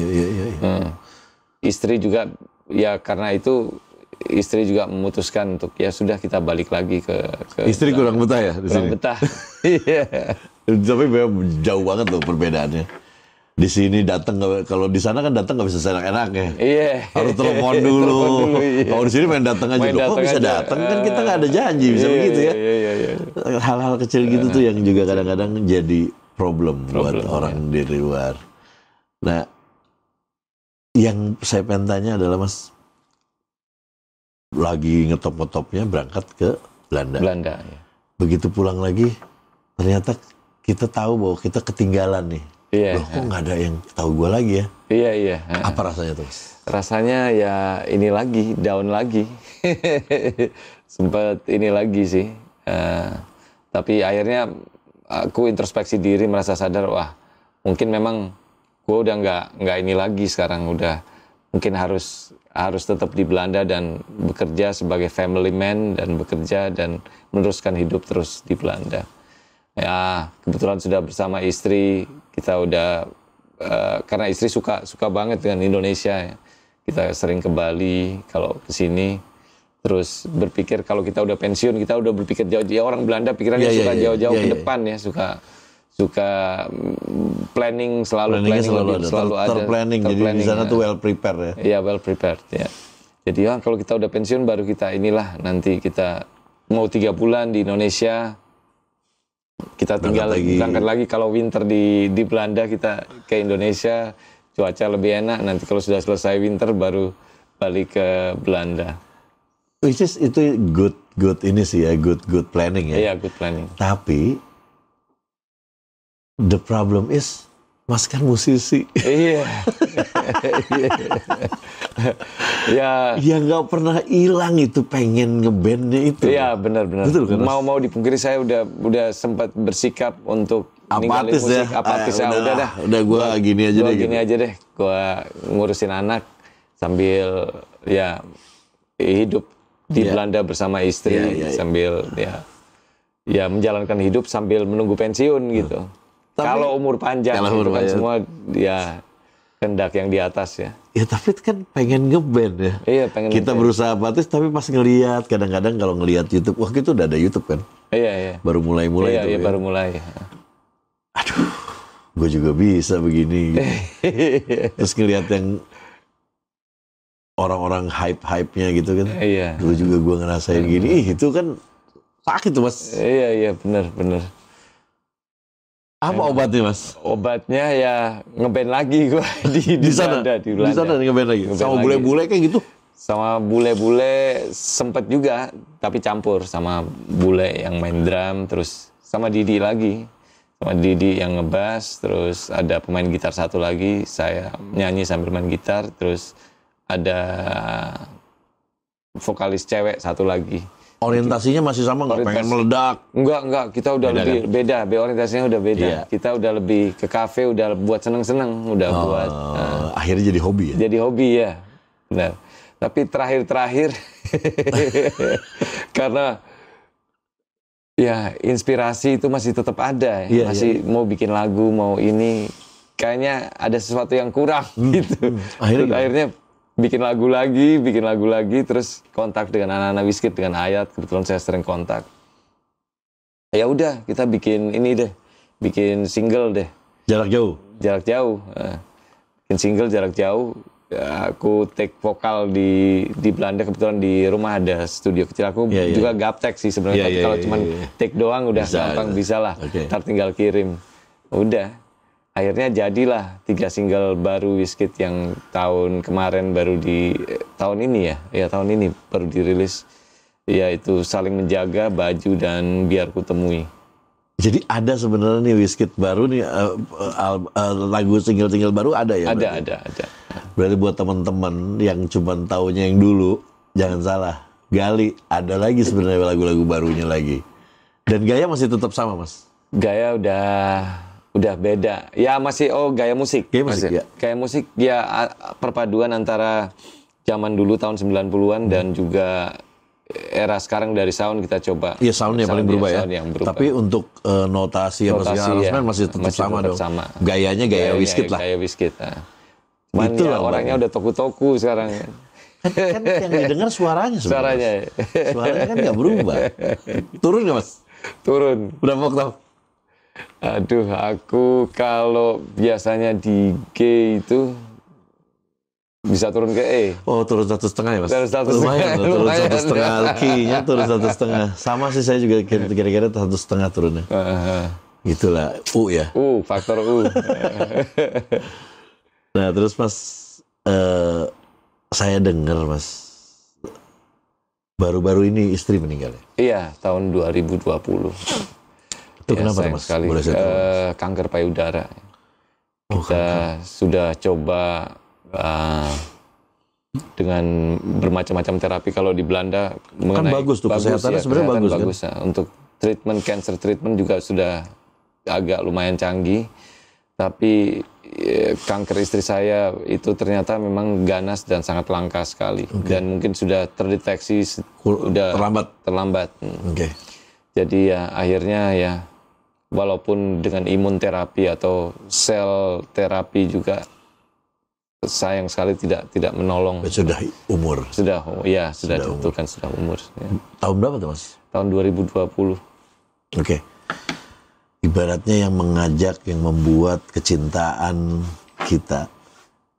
Istri juga, ya karena itu istri juga memutuskan untuk ya sudah kita balik lagi ke istri kurang betah ya di kurang sini? Betah. Iya. Tapi jauh banget loh perbedaannya. Di sini datang, kalau di sana kan datang nggak bisa seenak-enaknya. Iya. Harus telepon dulu. Kalau di sini main datang aja. Kok bisa datang? Kan kita nggak ada janji, bisa begitu ya. Hal-hal kecil gitu tuh yang juga kadang-kadang jadi problem buat orang di luar. Nah, yang saya pengen tanya adalah, Mas, lagi ngetop-ngetopnya berangkat ke Belanda. Ya. Begitu pulang lagi, ternyata kita tahu bahwa kita ketinggalan nih. Loh, kok nggak ada yang tahu gue lagi ya? Iya. Apa rasanya tuh? Rasanya ya ini lagi, down lagi. Sempat ini lagi sih. Tapi akhirnya aku introspeksi diri, merasa sadar, wah mungkin memang gue udah nggak ini lagi sekarang, udah mungkin harus tetap di Belanda dan bekerja sebagai family man dan bekerja dan meneruskan hidup terus di Belanda. Ya kebetulan sudah bersama istri, kita udah karena istri suka banget dengan Indonesia ya. Kita sering ke Bali kalau ke sini, Terus berpikir kalau kita udah pensiun, kita udah berpikir jauh-jauh. Orang Belanda pikirannya suka jauh-jauh ke depan ya, suka planning, selalu ada. Terplanning, jadi di sana tuh well prepared ya. Iya, well prepared ya. Jadi kalau kita udah pensiun baru kita inilah nanti kita mau 3 bulan di Indonesia, kita tinggal berangkat lagi. Kalau winter di Belanda kita ke Indonesia, cuaca lebih enak. Nanti kalau sudah selesai winter baru balik ke Belanda. Which is itu good ini sih ya, good planning ya. Iya, good planning. Tapi the problem is Mas kan musisi. Iya. Ya. Ya nggak pernah hilang itu pengen ngebandnya itu. Iya, benar. Betul kan? Mau dipungkiri saya udah sempat bersikap untuk apatis musik, ya. apatis ya. Udah gua gini aja deh. Gini aja deh. Gua ngurusin anak sambil ya hidup di Belanda bersama istri sambil ya menjalankan hidup sambil menunggu pensiun gitu. Kalau umur panjang itu kan semua ya kehendak yang di atas ya. Ya tapi kan pengen ngeband ya. Iya, pengen kita berusaha apatis tapi pas ngelihat kadang-kadang kalau ngelihat YouTube, wah itu udah ada YouTube kan. Iya. Baru mulai itu. Iya, baru mulai. Aduh, gue juga bisa begini. Terus ngelihat yang orang-orang hype-nya gitu kan. Iya. Dulu juga gue ngerasain gini, itu kan sakit tuh Mas. Iya, benar. Apa obatnya Mas? Obatnya ya ngeband lagi gue di sana. Belanda. Di sana ngeband lagi. Sama bule-bule kayak gitu? Sama bule-bule sempet juga, tapi campur sama bule yang main drum, terus sama Didi lagi. Sama Didi yang ngebass, terus ada pemain gitar satu lagi, saya nyanyi sambil main gitar, terus ada vokalis cewek satu lagi. Orientasinya masih sama nggak? Pengen meledak? Enggak. Kita udah lebih beda. Orientasinya udah beda. Iya. Kita udah lebih ke kafe, udah buat seneng-seneng, buat. Akhirnya jadi hobi ya? Jadi hobi ya, benar. Tapi terakhir karena ya inspirasi itu masih tetap ada. Masih mau bikin lagu, mau ini. Kayaknya ada sesuatu yang kurang gitu. Akhirnya bikin lagu lagi, terus kontak dengan anak-anak Wizkid, dengan Ayat, kebetulan saya sering kontak. Ya udah, kita bikin ini deh, bikin single deh. Jarak jauh? Jarak jauh. Bikin single jarak jauh. Aku take vokal di Belanda, kebetulan di rumah ada studio kecil. Aku juga gaptek sih sebenarnya, tapi kalau cuma take doang udah gampang bisa lah. Ntar tinggal kirim. Udah. Akhirnya jadilah 3 single baru Wizkid yang tahun kemarin baru tahun ini baru dirilis, yaitu Saling Menjaga, Baju, dan Biar Ku Temui. Jadi ada sebenarnya nih Wizkid baru nih, lagu single baru ada ya? Ada. Berarti buat teman-teman yang cuma taunya yang dulu, jangan salah, gali, ada lagi sebenarnya lagu-lagu barunya lagi. Dan gaya masih tetap sama Mas? Gaya udah beda. Ya masih gaya musik. Gaya musik ya perpaduan antara zaman dulu tahun 90-an dan juga era sekarang dari sound kita coba. Iya, soundnya paling berubah ya. Tapi untuk notasi aransemen masih tetap sama dong. Gayanya gaya Wizkid lah. Gaya Wizkid. Cuman ya, orangnya udah toku-toku sekarang. kan yang didengar suaranya sebenarnya. Suaranya kan nggak berubah. Turun nggak Mas? Turun. Berapa oktav? Aduh, aku kalau biasanya di G itu bisa turun ke E. Oh, turun 1,5 ya Mas? Lumayan, turun 1,5. Key-nya turun 1,5. Sama sih saya juga kira-kira 1,5 turunnya. Itulah U ya. Faktor U. Nah, terus Mas, saya dengar Mas, baru-baru ini istri meninggal ya? Iya, tahun 2020. Itu kenapa Mas? Boleh saya tahu? Kanker payudara. Kita sudah coba dengan bermacam-macam terapi. Kalau di Belanda kan bagus tuh, kesehatannya sebenarnya bagus kan? Untuk cancer treatment juga sudah agak lumayan canggih. Tapi kanker istri saya itu ternyata memang ganas dan sangat langka sekali. Dan mungkin sudah terdeteksi udah terlambat. Jadi ya akhirnya ya walaupun dengan imun terapi atau sel terapi juga sayang sekali tidak menolong. Sudah umur. Sudah ditentukan sudah umur. Ya. Tahun berapa tuh Mas? Tahun 2020. Oke. Ibaratnya yang mengajak, yang membuat kecintaan kita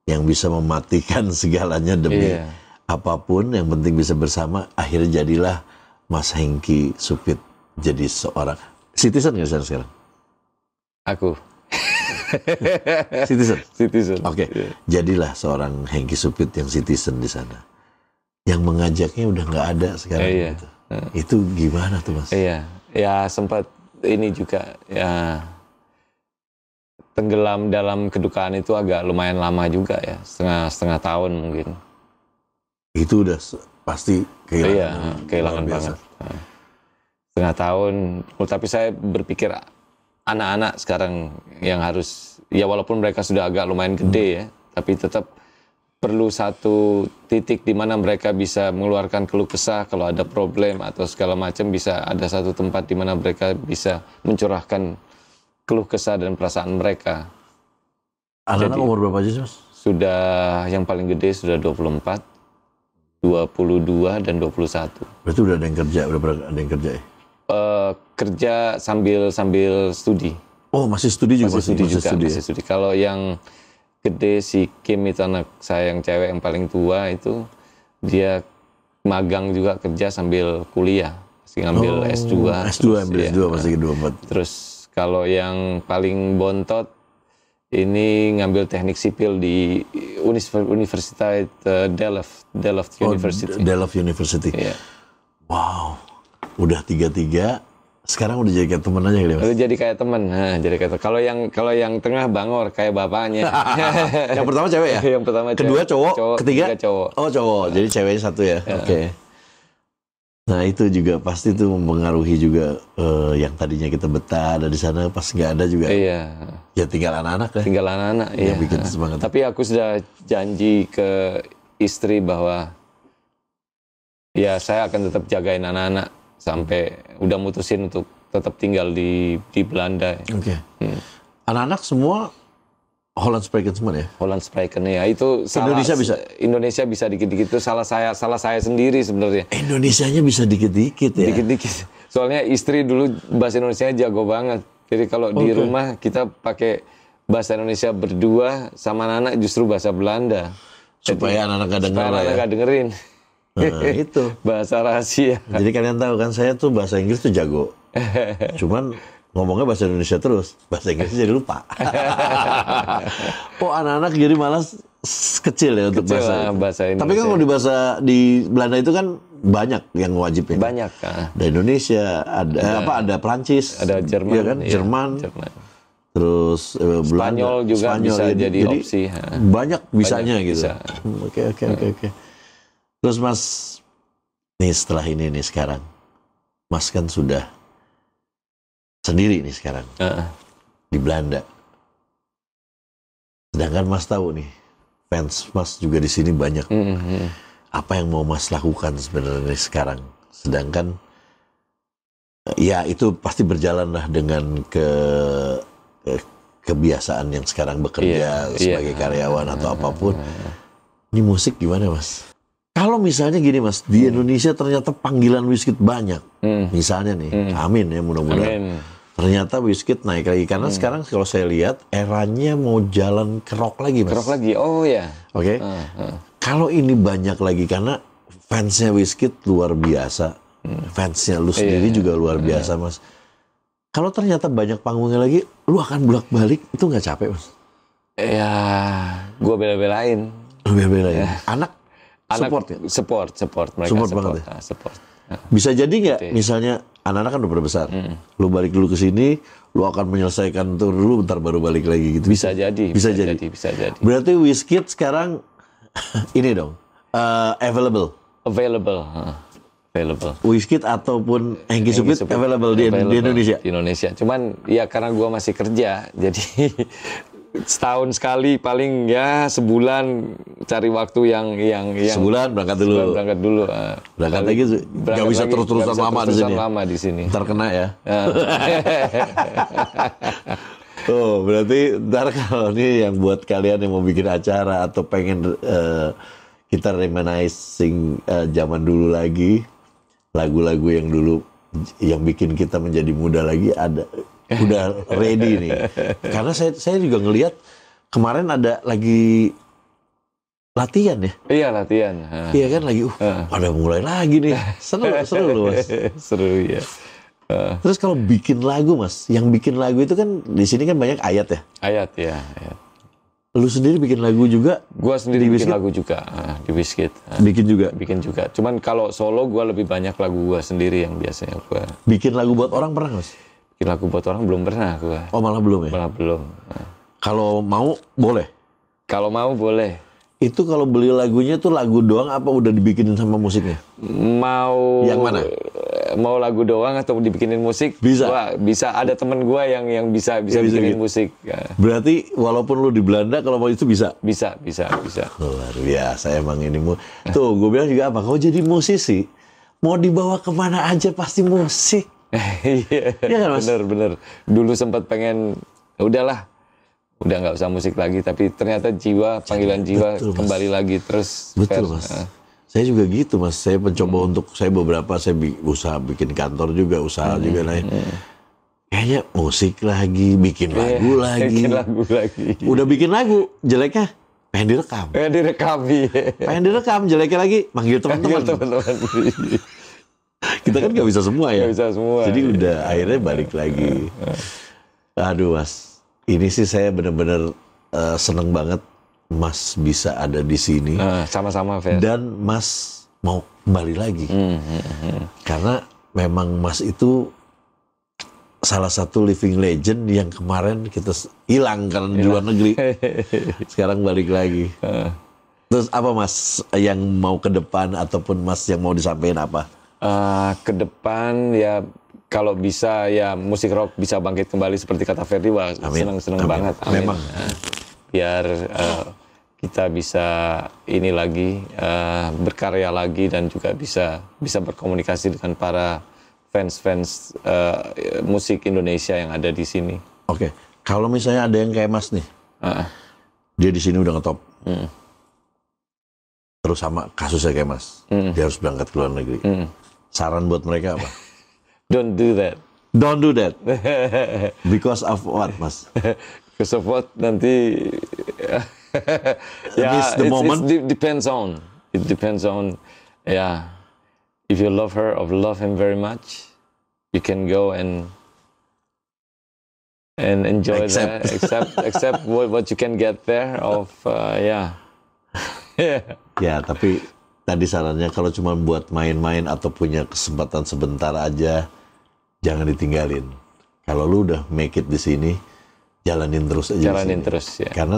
yang bisa mematikan segalanya demi apapun, yang penting bisa bersama. Akhirnya jadilah Mas Hengky Supit jadi seorang citizen nggak sekarang? Aku. Citizen. Oke. Jadilah seorang Hengky Supit yang citizen di sana. Yang mengajaknya udah nggak ada sekarang. Gitu. Itu gimana tuh Mas? Iya. Ya sempat ini juga ya tenggelam dalam kedukaan itu agak lumayan lama juga ya, setengah tahun mungkin. Itu udah pasti kehilangan banget. Setengah tahun, tapi saya berpikir anak-anak sekarang yang harus, ya walaupun mereka sudah agak lumayan gede ya, tapi tetap perlu satu titik di mana mereka bisa mengeluarkan keluh kesah kalau ada problem atau segala macam, bisa ada satu tempat di mana mereka bisa mencurahkan keluh kesah dan perasaan mereka. Anak-anak umur berapa aja Mas? Sudah, yang paling gede sudah 24, 22 dan 21. Berarti udah ada yang kerja, udah ada yang kerja ya? Kerja sambil studi. Oh, masih studi juga? Masih studi. Kalau yang gede si Kim itu anak saya yang cewek yang paling tua itu, dia magang juga kerja sambil kuliah. Masih ngambil S2. S2 masih kedua. Terus kalau yang paling bontot ini ngambil teknik sipil di Universitas Delft University. Delft University. Yeah. Wow, udah 3-3. Sekarang udah jadi kayak teman aja gitu Mas? Udah jadi kayak teman. Nah, jadi kayak kalau yang tengah bangor kayak bapaknya. Yang pertama cewek ya? Yang pertama cewek. Kedua cowok, ketiga cowok. Oh cowok, jadi ceweknya satu ya? Oke. Nah itu juga pasti tuh mempengaruhi juga yang tadinya kita betah ada di sana, pas nggak ada juga. Iya. Ya tinggal anak-anak ya. Tinggal anak-anak. Yang bikin semangat. Tapi aku sudah janji ke istri bahwa ya saya akan tetap jagain anak-anak sampai udah mutusin untuk tetap tinggal di Belanda. Oke. Anak-anak semua Holland Spreken semua ya? Holland Spreken ya, itu Indonesia bisa dikit-dikit, itu salah saya sendiri sebenarnya. Indonesianya bisa dikit-dikit ya? Dikit-dikit. Soalnya istri dulu bahasa Indonesia jago banget. Jadi kalau di rumah kita pakai bahasa Indonesia berdua, sama anak justru bahasa Belanda. Supaya anak-anak gak denger lah ya? Gak dengerin. Nah, itu. Bahasa rahasia. Jadi kalian tahu kan, saya tuh bahasa Inggris tuh jago. Cuman ngomongnya bahasa Indonesia terus, bahasa Inggrisnya jadi lupa. Oh, anak-anak jadi malas kecil ya untuk bahasa Indonesia. Tapi kan kalau di Belanda itu kan banyak yang wajib ya. Banyak. Ada Indonesia, ada Prancis, ada Jerman, ya kan? Jerman. Terus Spanyol juga bisa jadi opsi. Banyak bisanya gitu. Bisa. Oke. Terus Mas, nih setelah ini nih sekarang, Mas kan sudah sendiri nih sekarang di Belanda. Sedangkan Mas tahu nih, fans Mas juga di sini banyak. Apa yang mau Mas lakukan sebenarnya sekarang? Sedangkan ya itu pasti berjalan lah dengan kebiasaan yang sekarang bekerja sebagai karyawan atau apapun. Ini musik gimana Mas? Kalau misalnya gini Mas, di Indonesia ternyata panggilan Wizkid banyak. Misalnya nih, amin ya mudah-mudahan. Ternyata Wizkid naik lagi. Karena sekarang kalau saya lihat, eranya mau jalan ke rock lagi Mas. Ke rock lagi, oh ya. Oke. Kalau ini banyak lagi, karena fansnya Wizkid luar biasa. Fansnya lu sendiri juga luar biasa Mas. Kalau ternyata banyak panggungnya lagi, lu akan bolak-balik, itu nggak capek Mas? Ya, gue bela-belain. Lu bela-belain? Anak support ya? Support. Mereka support banget ya? Support. Bisa jadi nggak, misalnya anak-anak kan udah pada besar, lu balik dulu ke sini, lu akan menyelesaikan tur dulu, bentar baru balik lagi gitu. Bisa jadi. Berarti Wizkid sekarang ini dong, available. Wizkid ataupun Hengky Supit available di Indonesia. Di Indonesia. Cuman ya karena gua masih kerja, jadi setahun sekali paling ya sebulan cari waktu yang sebulan berangkat dulu. Berangkat lagi nggak bisa terus-terusan lama di sini. Lama di sini. Terkena ya. Oh, berarti ntar kalau nih yang buat kalian yang mau bikin acara atau pengen kita reminiscing zaman dulu lagi, lagu-lagu yang dulu yang bikin kita menjadi muda lagi udah ready nih. Karena saya juga ngelihat kemarin ada lagi latihan ya. Iya, latihan. Iya kan lagi pada mulai lagi nih. Seru loh, Mas. Seru ya. Terus kalau bikin lagu, Mas, yang bikin lagu itu kan di sini kan banyak ayat ya. Ayat ya, ayat. Lu sendiri bikin lagu juga? Gua sendiri bikin lagu juga di Wizkid. Bikin juga? Bikin juga. Cuman kalau solo gua lebih banyak lagu gua sendiri yang biasanya gua. Bikin lagu buat orang pernah, Mas? Bikin lagu buat orang belum pernah gua. Oh, malah belum ya? Malah belum. Kalau mau boleh? Kalau mau boleh. Itu kalau beli lagunya tuh lagu doang apa udah dibikinin sama musiknya? Mau yang mana? Mau lagu doang atau dibikinin musik? Bisa. Gua, bisa ada temen gua yang bisa bikinin gitu. musik. Berarti walaupun lu di Belanda kalau mau itu bisa? Bisa. Luar biasa emang ini. Tuh gue bilang juga apa? Kau jadi musisi, mau dibawa kemana aja pasti musik. Iya kan, Mas? Bener. Dulu sempat pengen, udahlah. Udah nggak usah musik lagi, tapi ternyata panggilan jiwa betul, kembali lagi terus. Betul, Mas. Saya juga gitu, Mas. Saya mencoba untuk saya usaha bikin kantor juga, usaha juga lain. Kayaknya musik lagi, bikin lagu lagi. Bikin lagu lagi. Udah bikin lagu, jeleknya pengen direkam. Pengen direkam, jeleknya lagi manggil teman-teman. Kita kan nggak bisa semua ya. Nggak bisa semua. Jadi udah akhirnya balik lagi. Aduh, Mas. Ini sih saya benar-benar seneng banget Mas bisa ada di sini. Sama-sama, Fer. Dan Mas mau kembali lagi. Karena memang Mas itu salah satu living legend yang kemarin kita hilang karena di luar negeri. Sekarang balik lagi. Terus apa Mas yang mau ke depan ataupun Mas yang mau disampaikan apa? Ke depan ya kalau bisa ya musik rock bisa bangkit kembali seperti kata Ferdi, wah seneng banget. Amin. Memang. Biar kita bisa ini lagi berkarya lagi dan juga bisa berkomunikasi dengan para fans musik Indonesia yang ada di sini. Oke. Kalau misalnya ada yang kayak Mas nih, dia di sini udah ngetop. Terus sama kasusnya kayak Mas, dia harus berangkat ke luar negeri. Saran buat mereka apa? Don't do that. Don't do that. Because of what, Mas? Because of what? Nanti miss the moment. It depends on. Yeah. If you love her or love him very much, you can go and enjoy that. Accept what you can get there. Ya, tapi tadi sarannya kalau cuma buat main-main atau punya kesempatan sebentar aja, jangan ditinggalin. Kalau lu udah make it di sini, jalanin terus aja. Jalanin terus ya. Karena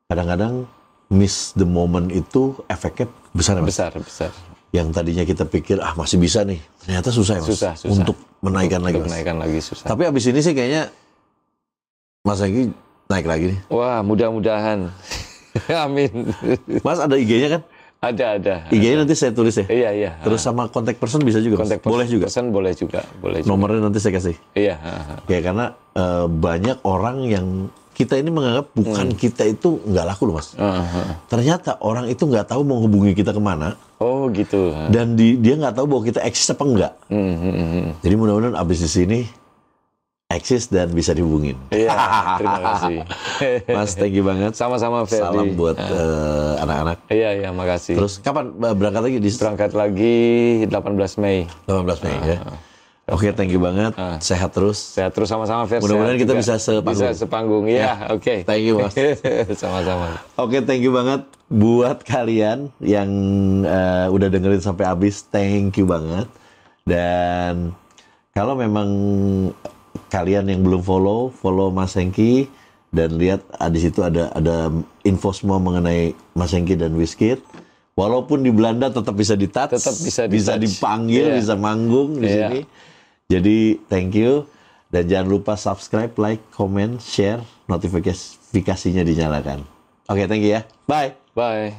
kadang-kadang miss the moment itu efeknya besar. Besar. Yang tadinya kita pikir masih bisa nih, ternyata susah ya Mas. Susah. Untuk menaikkan lagi. Menaikkan lagi susah. Tapi abis ini sih kayaknya Mas Hengki naik lagi nih. Wah, mudah-mudahan. Amin. Mas ada IG-nya kan? Ada. IG-nya nanti saya tulis ya? Iya. Terus sama kontak person bisa juga? Boleh juga? Boleh juga. Nomornya nanti saya kasih? Iya. Ya, karena banyak orang yang kita ini menganggap bukan kita itu nggak laku loh Mas. Ternyata orang itu nggak tahu mau hubungi kita kemana. Oh gitu. Dan dia nggak tahu bahwa kita eksis apa enggak. Jadi mudah-mudahan abis di sini eksis dan bisa dihubungin. Iya, terima kasih. Mas, thank you banget. Sama-sama, Ferdi. Salam buat anak-anak. Iya, makasih. Terus kapan berangkat lagi? Berangkat lagi 18 Mei. 18 Mei ya. Oke, thank you banget. Sehat terus. Sehat terus sama-sama, Ferdi. Mudah-mudahan kita bisa sepanggung. Bisa sepanggung, ya. Oke. Thank you, Mas. Sama-sama. Oke, thank you banget buat kalian yang udah dengerin sampai habis. Thank you banget. Dan kalau memang kalian yang belum follow Mas Hengki dan lihat di situ ada info semua mengenai Mas Hengki dan Wizkid. Walaupun di Belanda tetap bisa di-touch, tetap bisa dipanggil, bisa manggung di sini. Jadi thank you dan jangan lupa subscribe, like, comment, share, notifikasinya dinyalakan. Oke, thank you ya. Bye. Bye.